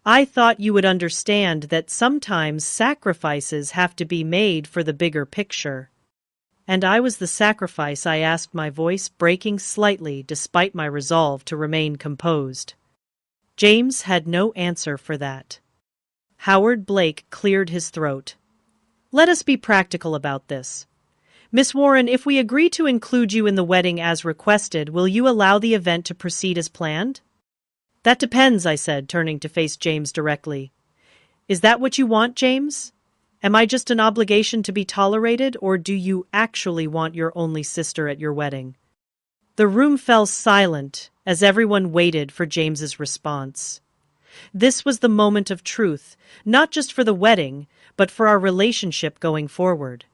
I thought you would understand that sometimes sacrifices have to be made for the bigger picture. And I was the sacrifice, I asked, my voice breaking slightly despite my resolve to remain composed. James had no answer for that. Howard Blake cleared his throat. Let us be practical about this. Miss Warren, if we agree to include you in the wedding as requested, will you allow the event to proceed as planned? That depends, I said, turning to face James directly. Is that what you want, James? Am I just an obligation to be tolerated, or do you actually want your only sister at your wedding? The room fell silent as everyone waited for James's response. This was the moment of truth, not just for the wedding, but for our relationship going forward.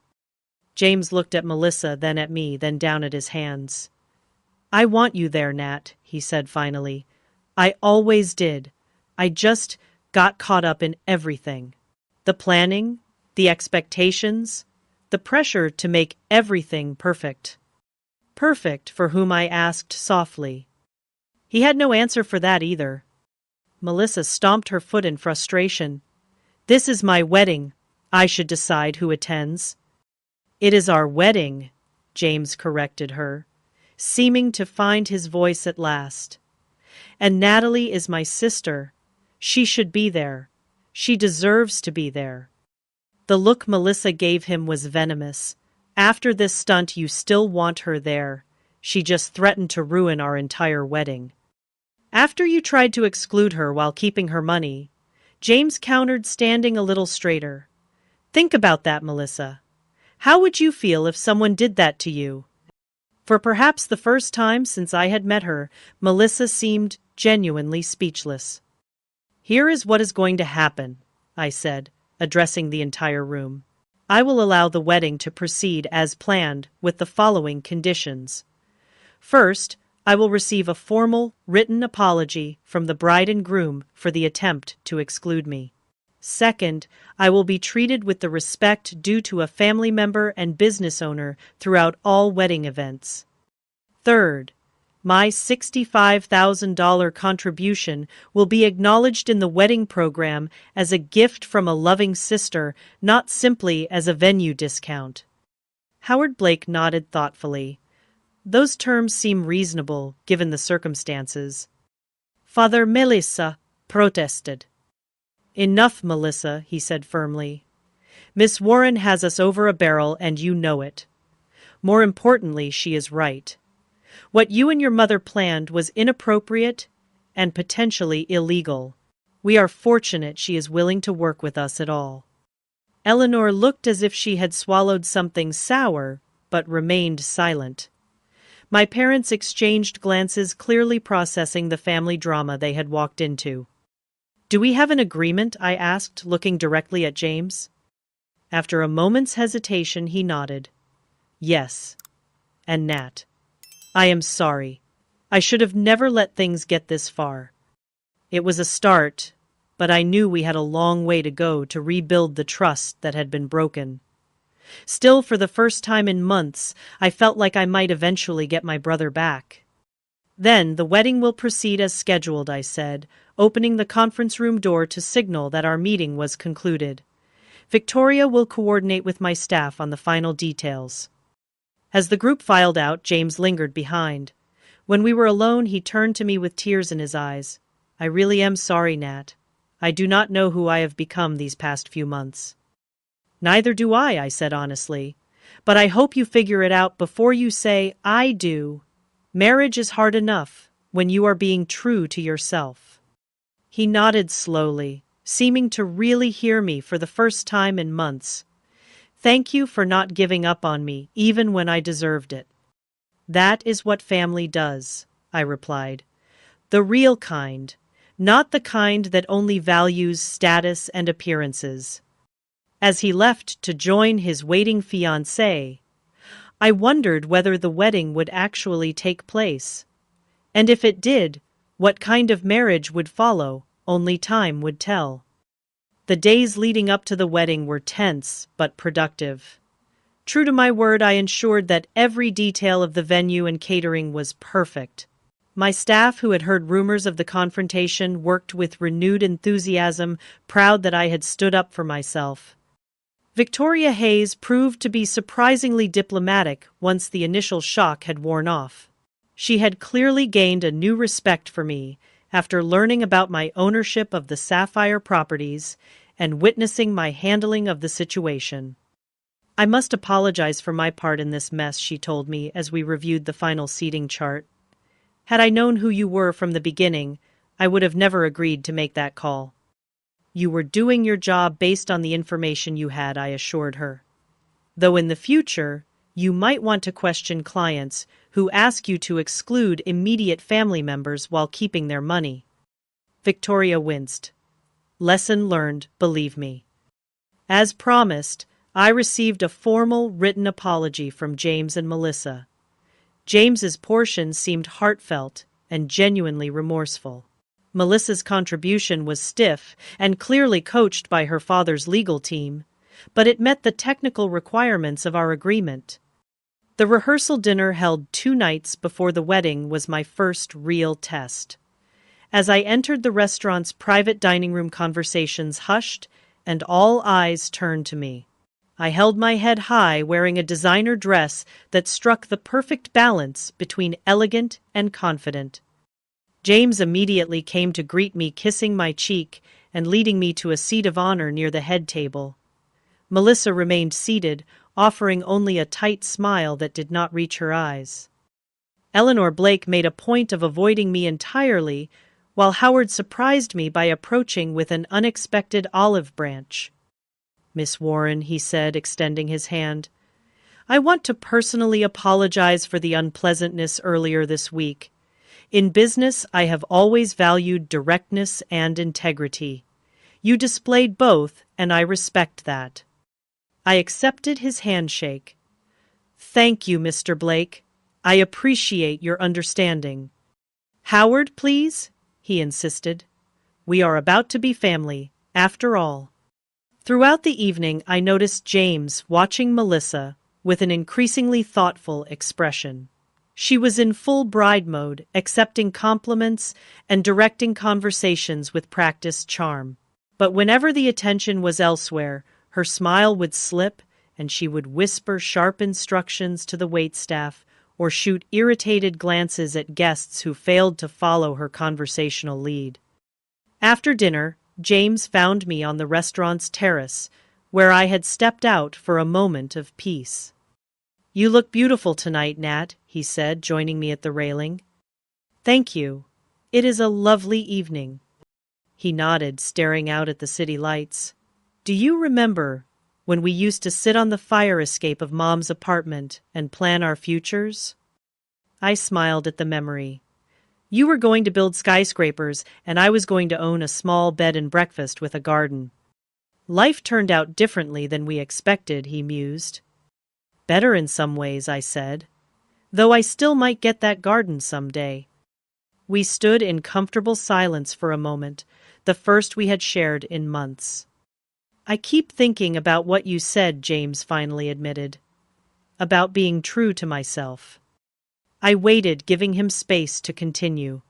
James looked at Melissa, then at me, then down at his hands. I want you there, Nat, he said finally. I always did. I just got caught up in everything. The planning, the expectations, the pressure to make everything perfect. Perfect, for whom, I asked softly. He had no answer for that either. Melissa stomped her foot in frustration. This is my wedding. I should decide who attends. It is our wedding, James corrected her, seeming to find his voice at last. And Natalie is my sister. She should be there. She deserves to be there. The look Melissa gave him was venomous. After this stunt, you still want her there. She just threatened to ruin our entire wedding. After you tried to exclude her while keeping her money, James countered, standing a little straighter. Think about that, Melissa. How would you feel if someone did that to you? For perhaps the first time since I had met her, Melissa seemed genuinely speechless. Here is what is going to happen, I said, addressing the entire room. I will allow the wedding to proceed as planned with the following conditions. First, I will receive a formal, written apology from the bride and groom for the attempt to exclude me. Second, I will be treated with the respect due to a family member and business owner throughout all wedding events. Third, my $65,000 contribution will be acknowledged in the wedding program as a gift from a loving sister, not simply as a venue discount. Howard Blake nodded thoughtfully. Those terms seem reasonable, given the circumstances. Father Melissa protested. Enough, Melissa, he said firmly. Miss Warren has us over a barrel, and you know it. More importantly, she is right. What you and your mother planned was inappropriate and potentially illegal. We are fortunate she is willing to work with us at all. Eleanor looked as if she had swallowed something sour, but remained silent. My parents exchanged glances, clearly processing the family drama they had walked into. Do we have an agreement? I asked, looking directly at James. After a moment's hesitation, he nodded. Yes. And Nat, I am sorry. I should have never let things get this far. It was a start, but I knew we had a long way to go to rebuild the trust that had been broken. Still, for the first time in months, I felt like I might eventually get my brother back. Then the wedding will proceed as scheduled, I said, opening the conference room door to signal that our meeting was concluded. Victoria will coordinate with my staff on the final details. As the group filed out, James lingered behind. When we were alone, he turned to me with tears in his eyes. I really am sorry, Nat. I do not know who I have become these past few months. Neither do I said honestly. But I hope you figure it out before you say, I do. Marriage is hard enough when you are being true to yourself. He nodded slowly, seeming to really hear me for the first time in months. Thank you for not giving up on me, even when I deserved it. That is what family does, I replied. The real kind, not the kind that only values status and appearances. As he left to join his waiting fiancée, I wondered whether the wedding would actually take place. And if it did, what kind of marriage would follow, only time would tell. The days leading up to the wedding were tense but productive. True to my word, I ensured that every detail of the venue and catering was perfect. My staff, who had heard rumors of the confrontation, worked with renewed enthusiasm, proud that I had stood up for myself. Victoria Hayes proved to be surprisingly diplomatic once the initial shock had worn off. She had clearly gained a new respect for me after learning about my ownership of the Sapphire properties and witnessing my handling of the situation. I must apologize for my part in this mess, she told me as we reviewed the final seating chart. Had I known who you were from the beginning, I would have never agreed to make that call. You were doing your job based on the information you had, I assured her. Though in the future, you might want to question clients who ask you to exclude immediate family members while keeping their money. Victoria winced. Lesson learned, believe me. As promised, I received a formal written apology from James and Melissa. James's portion seemed heartfelt and genuinely remorseful. Melissa's contribution was stiff and clearly coached by her father's legal team, but it met the technical requirements of our agreement. The rehearsal dinner held 2 nights before the wedding was my first real test. As I entered the restaurant's private dining room, conversations hushed and all eyes turned to me. I held my head high, wearing a designer dress that struck the perfect balance between elegant and confident. James immediately came to greet me, kissing my cheek and leading me to a seat of honor near the head table. Melissa remained seated, offering only a tight smile that did not reach her eyes. Eleanor Blake made a point of avoiding me entirely, while Howard surprised me by approaching with an unexpected olive branch. Miss Warren, he said, extending his hand, I want to personally apologize for the unpleasantness earlier this week. In business, I have always valued directness and integrity. You displayed both, and I respect that. I accepted his handshake. Thank you, Mr. Blake. I appreciate your understanding. Howard, please, he insisted. We are about to be family, after all. Throughout the evening, I noticed James watching Melissa with an increasingly thoughtful expression. She was in full bride mode, accepting compliments and directing conversations with practiced charm. But whenever the attention was elsewhere, her smile would slip and she would whisper sharp instructions to the waitstaff or shoot irritated glances at guests who failed to follow her conversational lead. After dinner, James found me on the restaurant's terrace, where I had stepped out for a moment of peace. You look beautiful tonight, Nat, he said, joining me at the railing. Thank you. It is a lovely evening. He nodded, staring out at the city lights. Do you remember when we used to sit on the fire escape of Mom's apartment and plan our futures? I smiled at the memory. You were going to build skyscrapers, and I was going to own a small bed and breakfast with a garden. Life turned out differently than we expected, he mused. Better in some ways, I said. Though I still might get that garden someday. We stood in comfortable silence for a moment, the first we had shared in months. I keep thinking about what you said, James finally admitted. About being true to myself. I waited, giving him space to continue.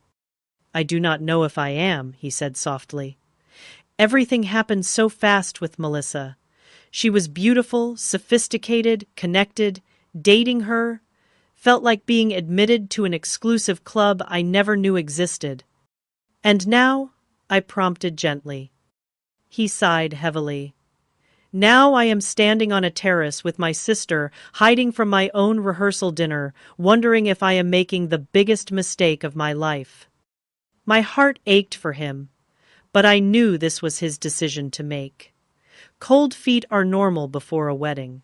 I do not know if I am, he said softly. Everything happened so fast with Melissa. She was beautiful, sophisticated, connected. Dating her felt like being admitted to an exclusive club I never knew existed. And now? I prompted gently. He sighed heavily. Now I am standing on a terrace with my sister, hiding from my own rehearsal dinner, wondering if I am making the biggest mistake of my life. My heart ached for him, but I knew this was his decision to make. Cold feet are normal before a wedding.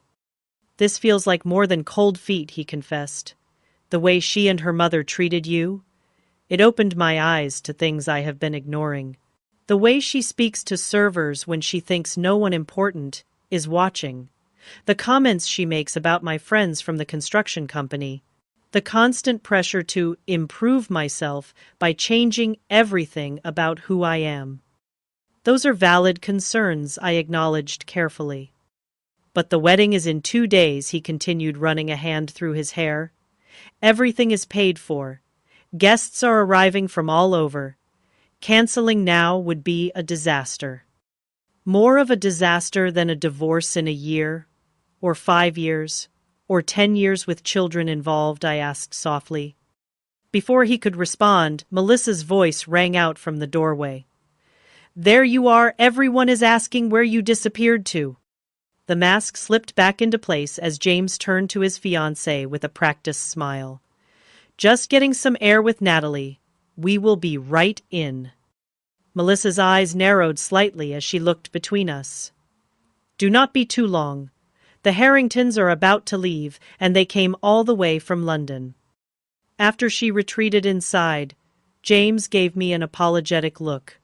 This feels like more than cold feet, he confessed. The way she and her mother treated you, it opened my eyes to things I have been ignoring. The way she speaks to servers when she thinks no one important is watching. The comments she makes about my friends from the construction company. The constant pressure to improve myself by changing everything about who I am. Those are valid concerns, I acknowledged carefully. But the wedding is in 2 days, he continued, running a hand through his hair. Everything is paid for. Guests are arriving from all over. Canceling now would be a disaster. More of a disaster than a divorce in a year, or 5 years, or 10 years with children involved, I asked softly. Before he could respond, Melissa's voice rang out from the doorway. There you are, everyone is asking where you disappeared to. The mask slipped back into place as James turned to his fiancée with a practiced smile. Just getting some air with Natalie. We will be right in. Melissa's eyes narrowed slightly as she looked between us. Do not be too long. The Harringtons are about to leave, and they came all the way from London. After she retreated inside, James gave me an apologetic look.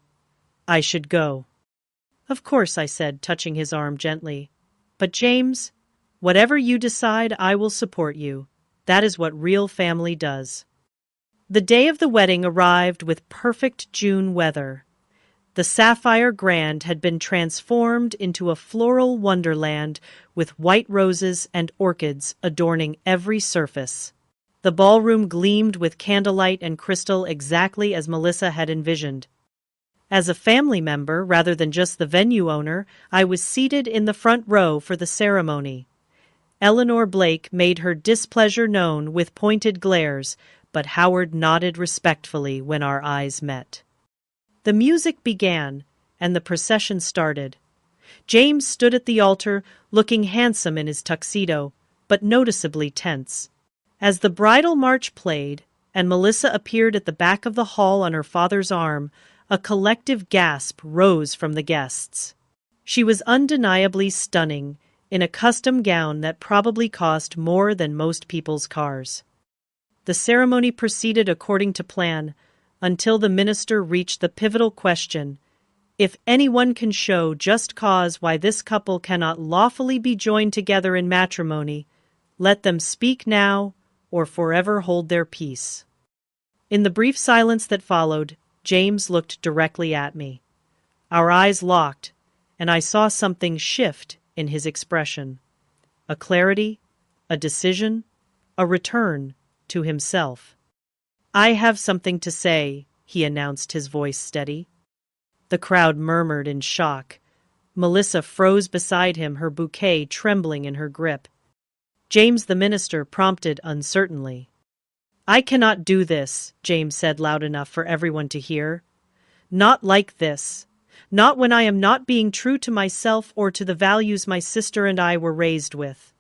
I should go. Of course, I said, touching his arm gently. But James, whatever you decide, I will support you. That is what real family does. The day of the wedding arrived with perfect June weather. The Sapphire Grand had been transformed into a floral wonderland with white roses and orchids adorning every surface. The ballroom gleamed with candlelight and crystal exactly as Melissa had envisioned. As a family member, rather than just the venue owner, I was seated in the front row for the ceremony. Eleanor Blake made her displeasure known with pointed glares, but Howard nodded respectfully when our eyes met. The music began, and the procession started. James stood at the altar, looking handsome in his tuxedo, but noticeably tense. As the bridal march played, and Melissa appeared at the back of the hall on her father's arm, a collective gasp rose from the guests. She was undeniably stunning, in a custom gown that probably cost more than most people's cars. The ceremony proceeded according to plan until the minister reached the pivotal question: if anyone can show just cause why this couple cannot lawfully be joined together in matrimony, let them speak now or forever hold their peace. In the brief silence that followed, James looked directly at me. Our eyes locked, and I saw something shift in his expression. A clarity, a decision, a return to himself. "I have something to say," he announced, his voice steady. The crowd murmured in shock. Melissa froze beside him, her bouquet trembling in her grip. James the minister prompted uncertainly. "I cannot do this," James said loud enough for everyone to hear. "Not like this. Not when I am not being true to myself or to the values my sister and I were raised with."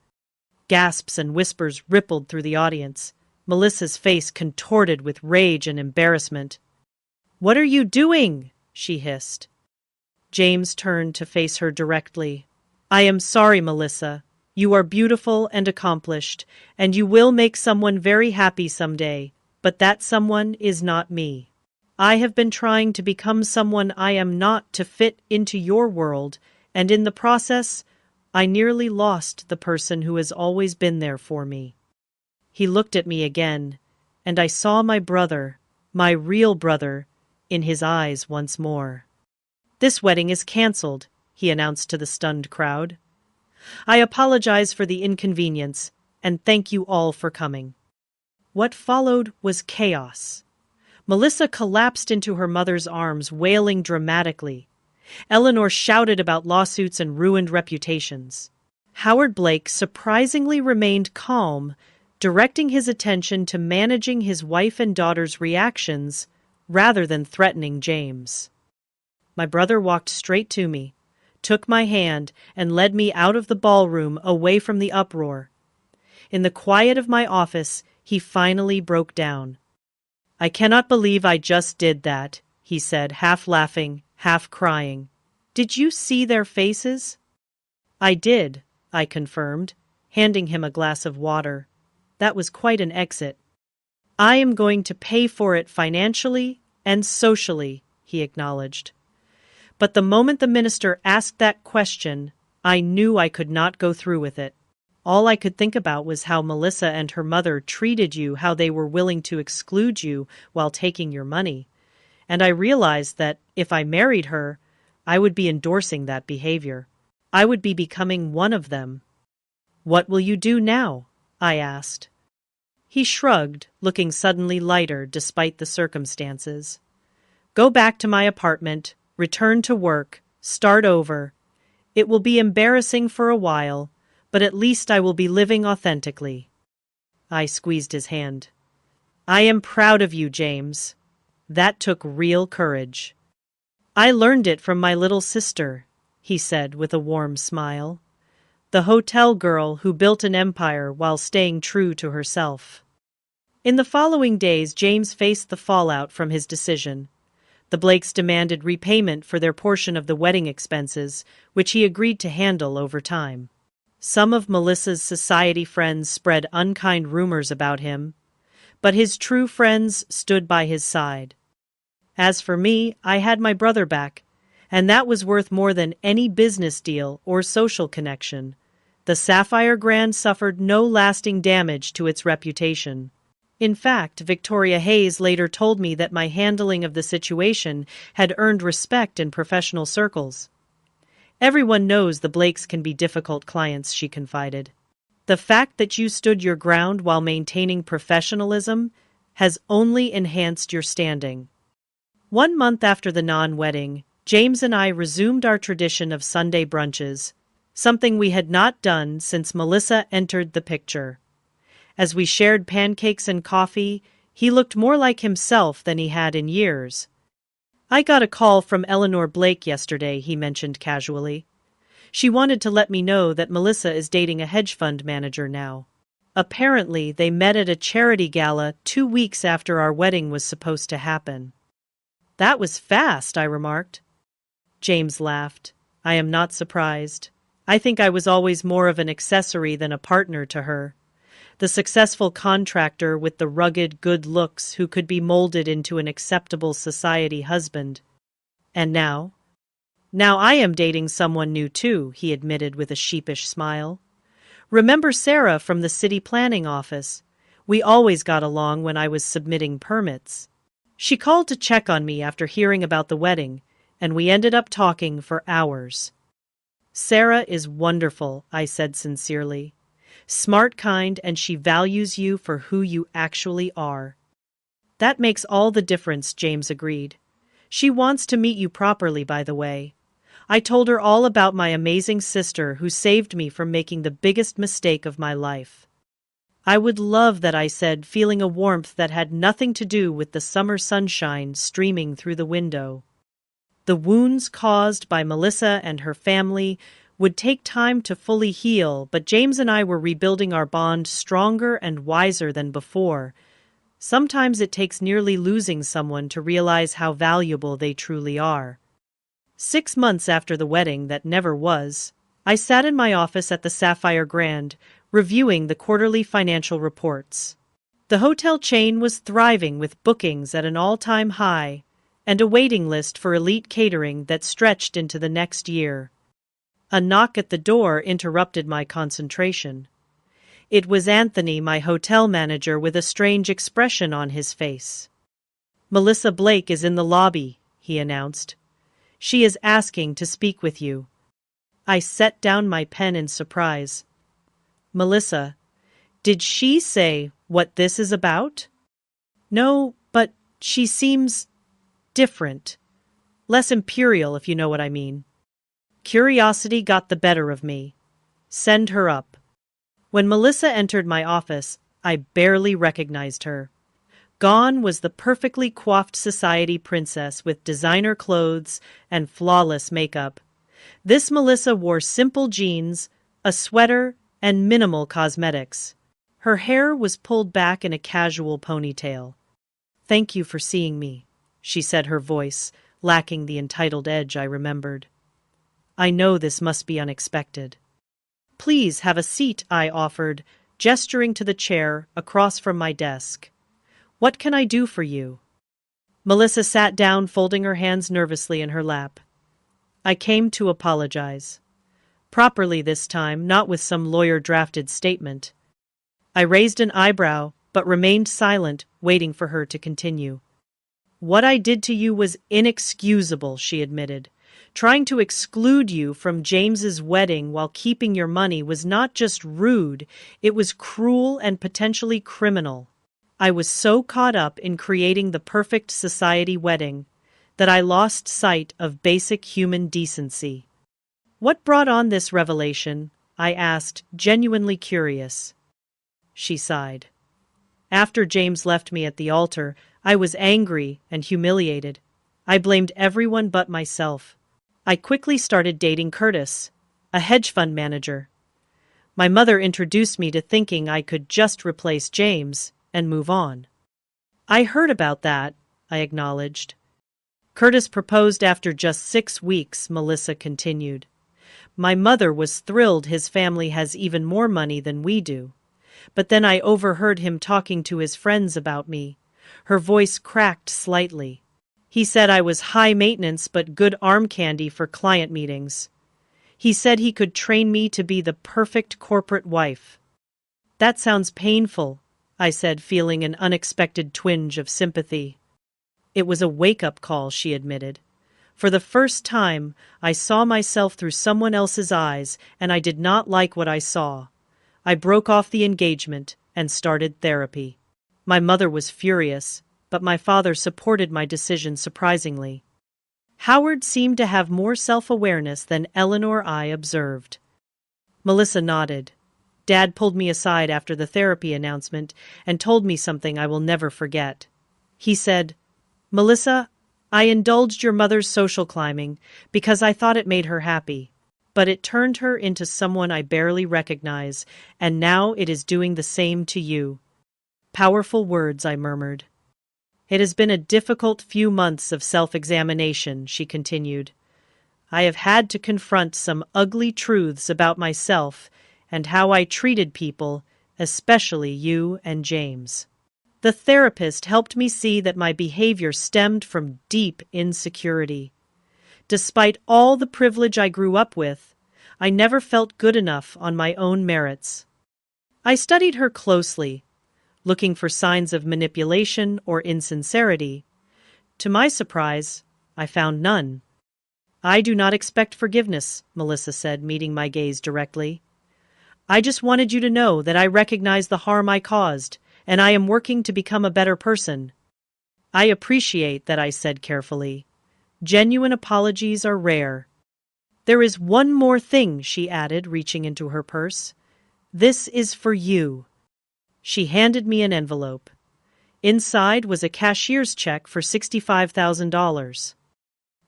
Gasps and whispers rippled through the audience. Melissa's face contorted with rage and embarrassment. "What are you doing?" she hissed. James turned to face her directly. "I am sorry, Melissa. You are beautiful and accomplished, and you will make someone very happy someday, but that someone is not me. I have been trying to become someone I am not to fit into your world, and in the process, I nearly lost the person who has always been there for me." He looked at me again, and I saw my brother, my real brother, in his eyes once more. "This wedding is cancelled," he announced to the stunned crowd. "I apologize for the inconvenience, and thank you all for coming." What followed was chaos. Melissa collapsed into her mother's arms, wailing dramatically. Eleanor shouted about lawsuits and ruined reputations. Howard Blake surprisingly remained calm, directing his attention to managing his wife and daughter's reactions rather than threatening James. My brother walked straight to me, took my hand, and led me out of the ballroom away from the uproar. In the quiet of my office, he finally broke down. "I cannot believe I just did that," he said, half laughing, half crying. "Did you see their faces?" "I did," I confirmed, handing him a glass of water. That was quite an exit. "I am going to pay for it financially and socially," he acknowledged. But the moment the minister asked that question, I knew I could not go through with it. All I could think about was how Melissa and her mother treated you, how they were willing to exclude you while taking your money. And I realized that if I married her, I would be endorsing that behavior. I would be becoming one of them. "What will you do now?" I asked. He shrugged, looking suddenly lighter despite the circumstances. "Go back to my apartment, return to work, start over. It will be embarrassing for a while, but at least I will be living authentically." I squeezed his hand. "I am proud of you, James. That took real courage." "I learned it from my little sister," he said with a warm smile. "The hotel girl who built an empire while staying true to herself." In the following days, James faced the fallout from his decision. The Blakes demanded repayment for their portion of the wedding expenses, which he agreed to handle over time. Some of Melissa's society friends spread unkind rumors about him, but his true friends stood by his side. As for me, I had my brother back, and that was worth more than any business deal or social connection. The Sapphire Grand suffered no lasting damage to its reputation. In fact, Victoria Hayes later told me that my handling of the situation had earned respect in professional circles. "Everyone knows the Blakes can be difficult clients," she confided. "The fact that you stood your ground while maintaining professionalism has only enhanced your standing." 1 month after the non-wedding, James and I resumed our tradition of Sunday brunches, something we had not done since Melissa entered the picture. As we shared pancakes and coffee, he looked more like himself than he had in years. "I got a call from Eleanor Blake yesterday," he mentioned casually. "She wanted to let me know that Melissa is dating a hedge fund manager now. Apparently, they met at a charity gala 2 weeks after our wedding was supposed to happen." "That was fast," I remarked. James laughed. "I am not surprised. I think I was always more of an accessory than a partner to her. The successful contractor with the rugged good looks who could be molded into an acceptable society husband. And now? Now I am dating someone new too, he admitted with a sheepish smile. Remember Sarah from the city planning office? We always got along when I was submitting permits. She called to check on me after hearing about the wedding, and we ended up talking for hours. Sarah is wonderful, I said sincerely. Smart, kind, and she values you for who you actually are. That makes all the difference, James agreed. She wants to meet you properly, by the way. I told her all about my amazing sister who saved me from making the biggest mistake of my life. I would love that, I said, feeling a warmth that had nothing to do with the summer sunshine streaming through the window. The wounds caused by Melissa and her family would take time to fully heal, but James and I were rebuilding our bond stronger and wiser than before. Sometimes it takes nearly losing someone to realize how valuable they truly are. 6 months after the wedding that never was, I sat in my office at the Sapphire Grand, reviewing the quarterly financial reports. The hotel chain was thriving with bookings at an all-time high, and a waiting list for elite catering that stretched into the next year. A knock at the door interrupted my concentration. It was Anthony, my hotel manager, with a strange expression on his face. "Melissa Blake is in the lobby," he announced. "She is asking to speak with you." I set down my pen in surprise. "Melissa, did she say what this is about?" "No, but she seems different. Less imperial, if you know what I mean." Curiosity got the better of me. "Send her up." When Melissa entered my office, I barely recognized her. Gone was the perfectly coiffed society princess with designer clothes and flawless makeup. This Melissa wore simple jeans, a sweater, and minimal cosmetics. Her hair was pulled back in a casual ponytail. "Thank you for seeing me," she said, her voice lacking the entitled edge I remembered. "I know this must be unexpected." "Please have a seat," I offered, gesturing to the chair across from my desk. "What can I do for you?" Melissa sat down, folding her hands nervously in her lap. "I came to apologize. Properly this time, not with some lawyer-drafted statement." I raised an eyebrow, but remained silent, waiting for her to continue. "What I did to you was inexcusable," she admitted. "Trying to exclude you from James's wedding while keeping your money was not just rude, it was cruel and potentially criminal. I was so caught up in creating the perfect society wedding that I lost sight of basic human decency." "What brought on this revelation?" I asked, genuinely curious. She sighed. "After James left me at the altar, I was angry and humiliated. I blamed everyone but myself. I quickly started dating Curtis, a hedge fund manager. My mother introduced me to thinking I could just replace James and move on." "I heard about that," I acknowledged. "Curtis proposed after just 6 weeks," Melissa continued. "My mother was thrilled his family has even more money than we do. But then I overheard him talking to his friends about me." Her voice cracked slightly. "He said I was high maintenance but good arm candy for client meetings. He said he could train me to be the perfect corporate wife." "That sounds painful," I said, feeling an unexpected twinge of sympathy. "It was a wake-up call," she admitted. "For the first time, I saw myself through someone else's eyes, and I did not like what I saw. I broke off the engagement and started therapy." My mother was furious, but my father supported my decision surprisingly. Howard seemed to have more self-awareness than Eleanor I observed. Melissa nodded. "Dad pulled me aside after the therapy announcement and told me something I will never forget. He said, 'Melissa, I indulged your mother's social climbing because I thought it made her happy. But it turned her into someone I barely recognize, and now it is doing the same to you.'" "Powerful words," I murmured. "It has been a difficult few months of self-examination," she continued. I have had to confront some ugly truths about myself and how I treated people, especially you and James. The therapist helped me see that my behavior stemmed from deep insecurity. Despite all the privilege I grew up with, I never felt good enough on my own merits. I studied her closely, looking for signs of manipulation or insincerity. To my surprise, I found none. I do not expect forgiveness, Melissa said, meeting my gaze directly. I just wanted you to know that I recognize the harm I caused, and I am working to become a better person. I appreciate that, I said carefully. Genuine apologies are rare. There is one more thing, she added, reaching into her purse. This is for you. She handed me an envelope. Inside was a cashier's check for $65,000.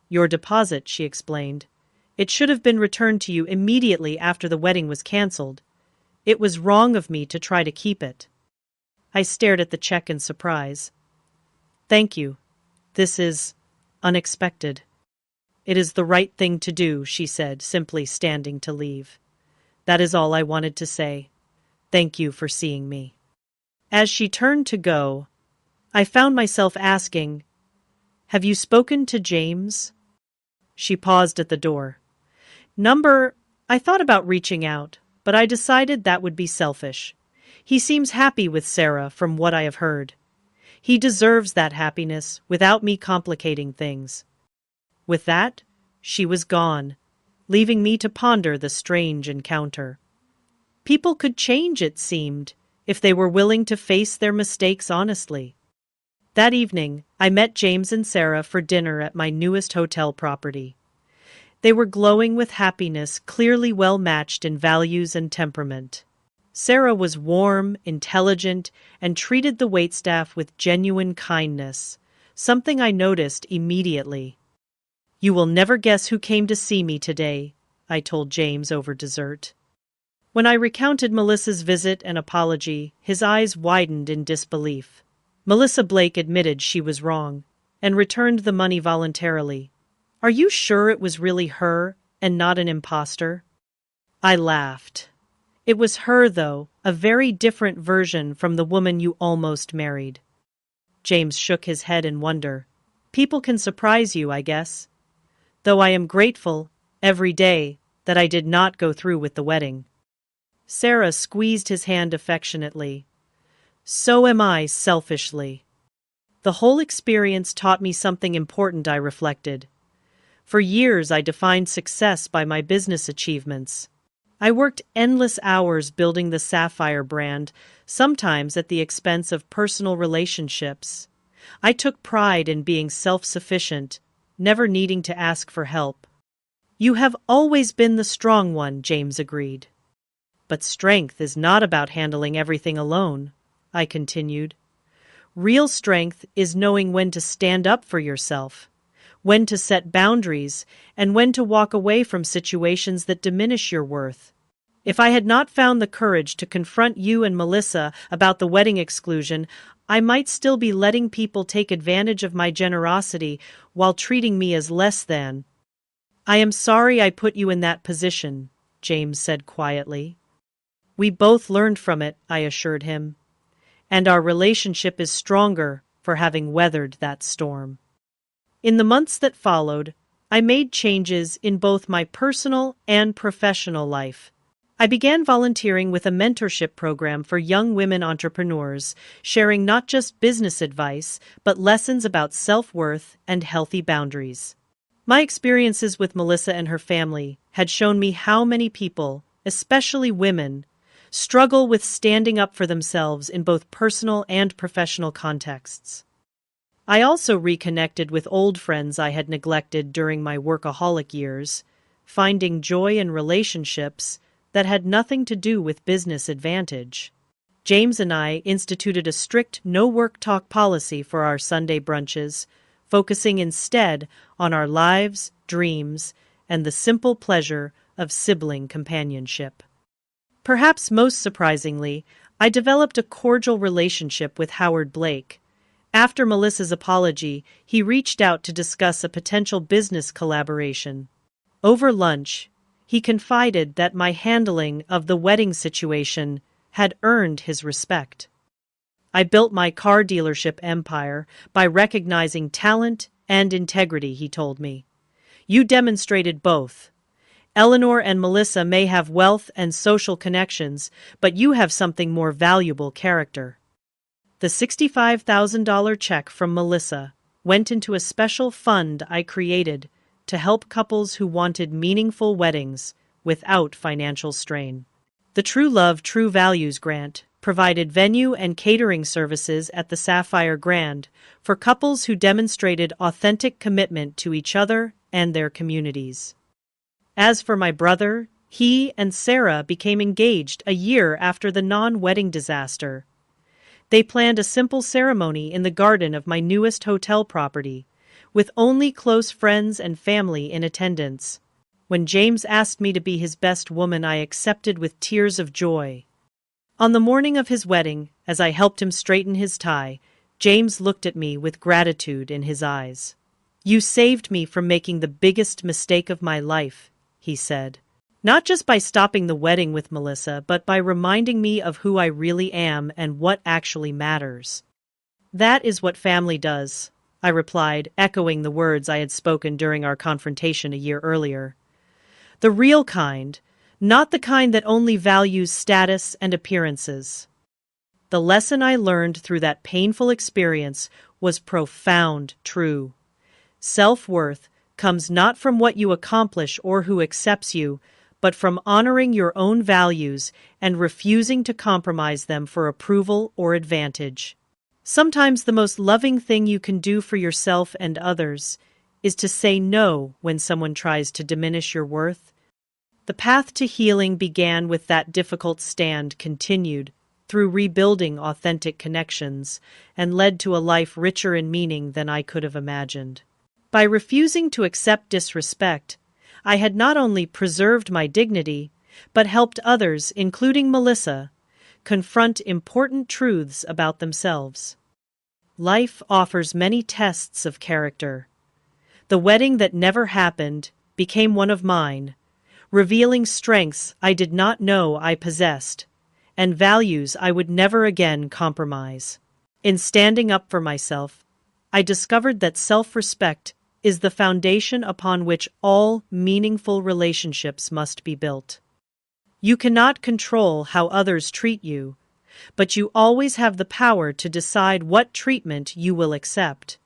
Your deposit, she explained. It should have been returned to you immediately after the wedding was canceled. It was wrong of me to try to keep it. I stared at the check in surprise. Thank you. This is unexpected. It is the right thing to do, she said, simply standing to leave. That is all I wanted to say. Thank you for seeing me. As she turned to go, I found myself asking, Have you spoken to James? She paused at the door. I thought about reaching out, but I decided that would be selfish. He seems happy with Sarah from what I have heard. He deserves that happiness without me complicating things. With that, she was gone, leaving me to ponder the strange encounter. People could change, it seemed, if they were willing to face their mistakes honestly. That evening, I met James and Sarah for dinner at my newest hotel property. They were glowing with happiness, clearly well matched in values and temperament. Sarah was warm, intelligent, and treated the waitstaff with genuine kindness, something I noticed immediately. You will never guess who came to see me today, I told James over dessert. When I recounted Melissa's visit and apology, his eyes widened in disbelief. Melissa Blake admitted she was wrong and returned the money voluntarily. Are you sure it was really her and not an imposter? I laughed. It was her, though, a very different version from the woman you almost married. James shook his head in wonder. People can surprise you, I guess. Though I am grateful, every day, that I did not go through with the wedding. Sarah squeezed his hand affectionately. So am I, selfishly. The whole experience taught me something important, I reflected. For years, I defined success by my business achievements. I worked endless hours building the Sapphire brand, sometimes at the expense of personal relationships. I took pride in being self-sufficient, never needing to ask for help. You have always been the strong one, James agreed. But strength is not about handling everything alone, I continued. Real strength is knowing when to stand up for yourself, when to set boundaries, and when to walk away from situations that diminish your worth. If I had not found the courage to confront you and Melissa about the wedding exclusion, I might still be letting people take advantage of my generosity while treating me as less than. I am sorry I put you in that position, James said quietly. We both learned from it, I assured him. And our relationship is stronger for having weathered that storm. In the months that followed, I made changes in both my personal and professional life. I began volunteering with a mentorship program for young women entrepreneurs, sharing not just business advice, but lessons about self-worth and healthy boundaries. My experiences with Melissa and her family had shown me how many people, especially women, struggle with standing up for themselves in both personal and professional contexts. I also reconnected with old friends I had neglected during my workaholic years, finding joy in relationships that had nothing to do with business advantage. James and I instituted a strict no-work talk policy for our Sunday brunches, focusing instead on our lives, dreams, and the simple pleasure of sibling companionship. Perhaps most surprisingly, I developed a cordial relationship with Howard Blake. After Melissa's apology, he reached out to discuss a potential business collaboration. Over lunch, he confided that my handling of the wedding situation had earned his respect. I built my car dealership empire by recognizing talent and integrity, he told me. You demonstrated both. Eleanor and Melissa may have wealth and social connections, but you have something more valuable: character. The $65,000 check from Melissa went into a special fund I created to help couples who wanted meaningful weddings without financial strain. The True Love, True Values grant provided venue and catering services at the Sapphire Grand for couples who demonstrated authentic commitment to each other and their communities. As for my brother, he and Sarah became engaged a year after the non-wedding disaster. They planned a simple ceremony in the garden of my newest hotel property, with only close friends and family in attendance. When James asked me to be his best woman, I accepted with tears of joy. On the morning of his wedding, as I helped him straighten his tie, James looked at me with gratitude in his eyes. "You saved me from making the biggest mistake of my life," he said. "Not just by stopping the wedding with Melissa, but by reminding me of who I really am and what actually matters." "That is what family does," I replied, echoing the words I had spoken during our confrontation a year earlier. "The real kind, not the kind that only values status and appearances." The lesson I learned through that painful experience was profound, true. Self-worth comes not from what you accomplish or who accepts you, but from honoring your own values and refusing to compromise them for approval or advantage. Sometimes the most loving thing you can do for yourself and others is to say no when someone tries to diminish your worth. The path to healing began with that difficult stand, continued through rebuilding authentic connections, and led to a life richer in meaning than I could have imagined. By refusing to accept disrespect, I had not only preserved my dignity, but helped others, including Melissa, confront important truths about themselves. Life offers many tests of character. The wedding that never happened became one of mine, revealing strengths I did not know I possessed, and values I would never again compromise. In standing up for myself, I discovered that self-respect is the foundation upon which all meaningful relationships must be built. You cannot control how others treat you, but you always have the power to decide what treatment you will accept.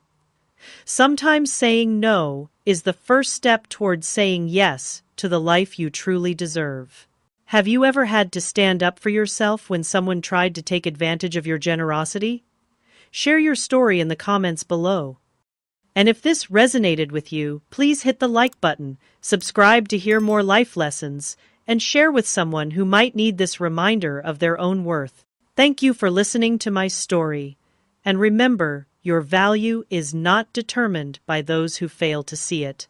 Sometimes saying no is the first step towards saying yes to the life you truly deserve. Have you ever had to stand up for yourself when someone tried to take advantage of your generosity? Share your story in the comments below. And if this resonated with you, please hit the like button, subscribe to hear more life lessons, and share with someone who might need this reminder of their own worth. Thank you for listening to my story. And remember, your value is not determined by those who fail to see it.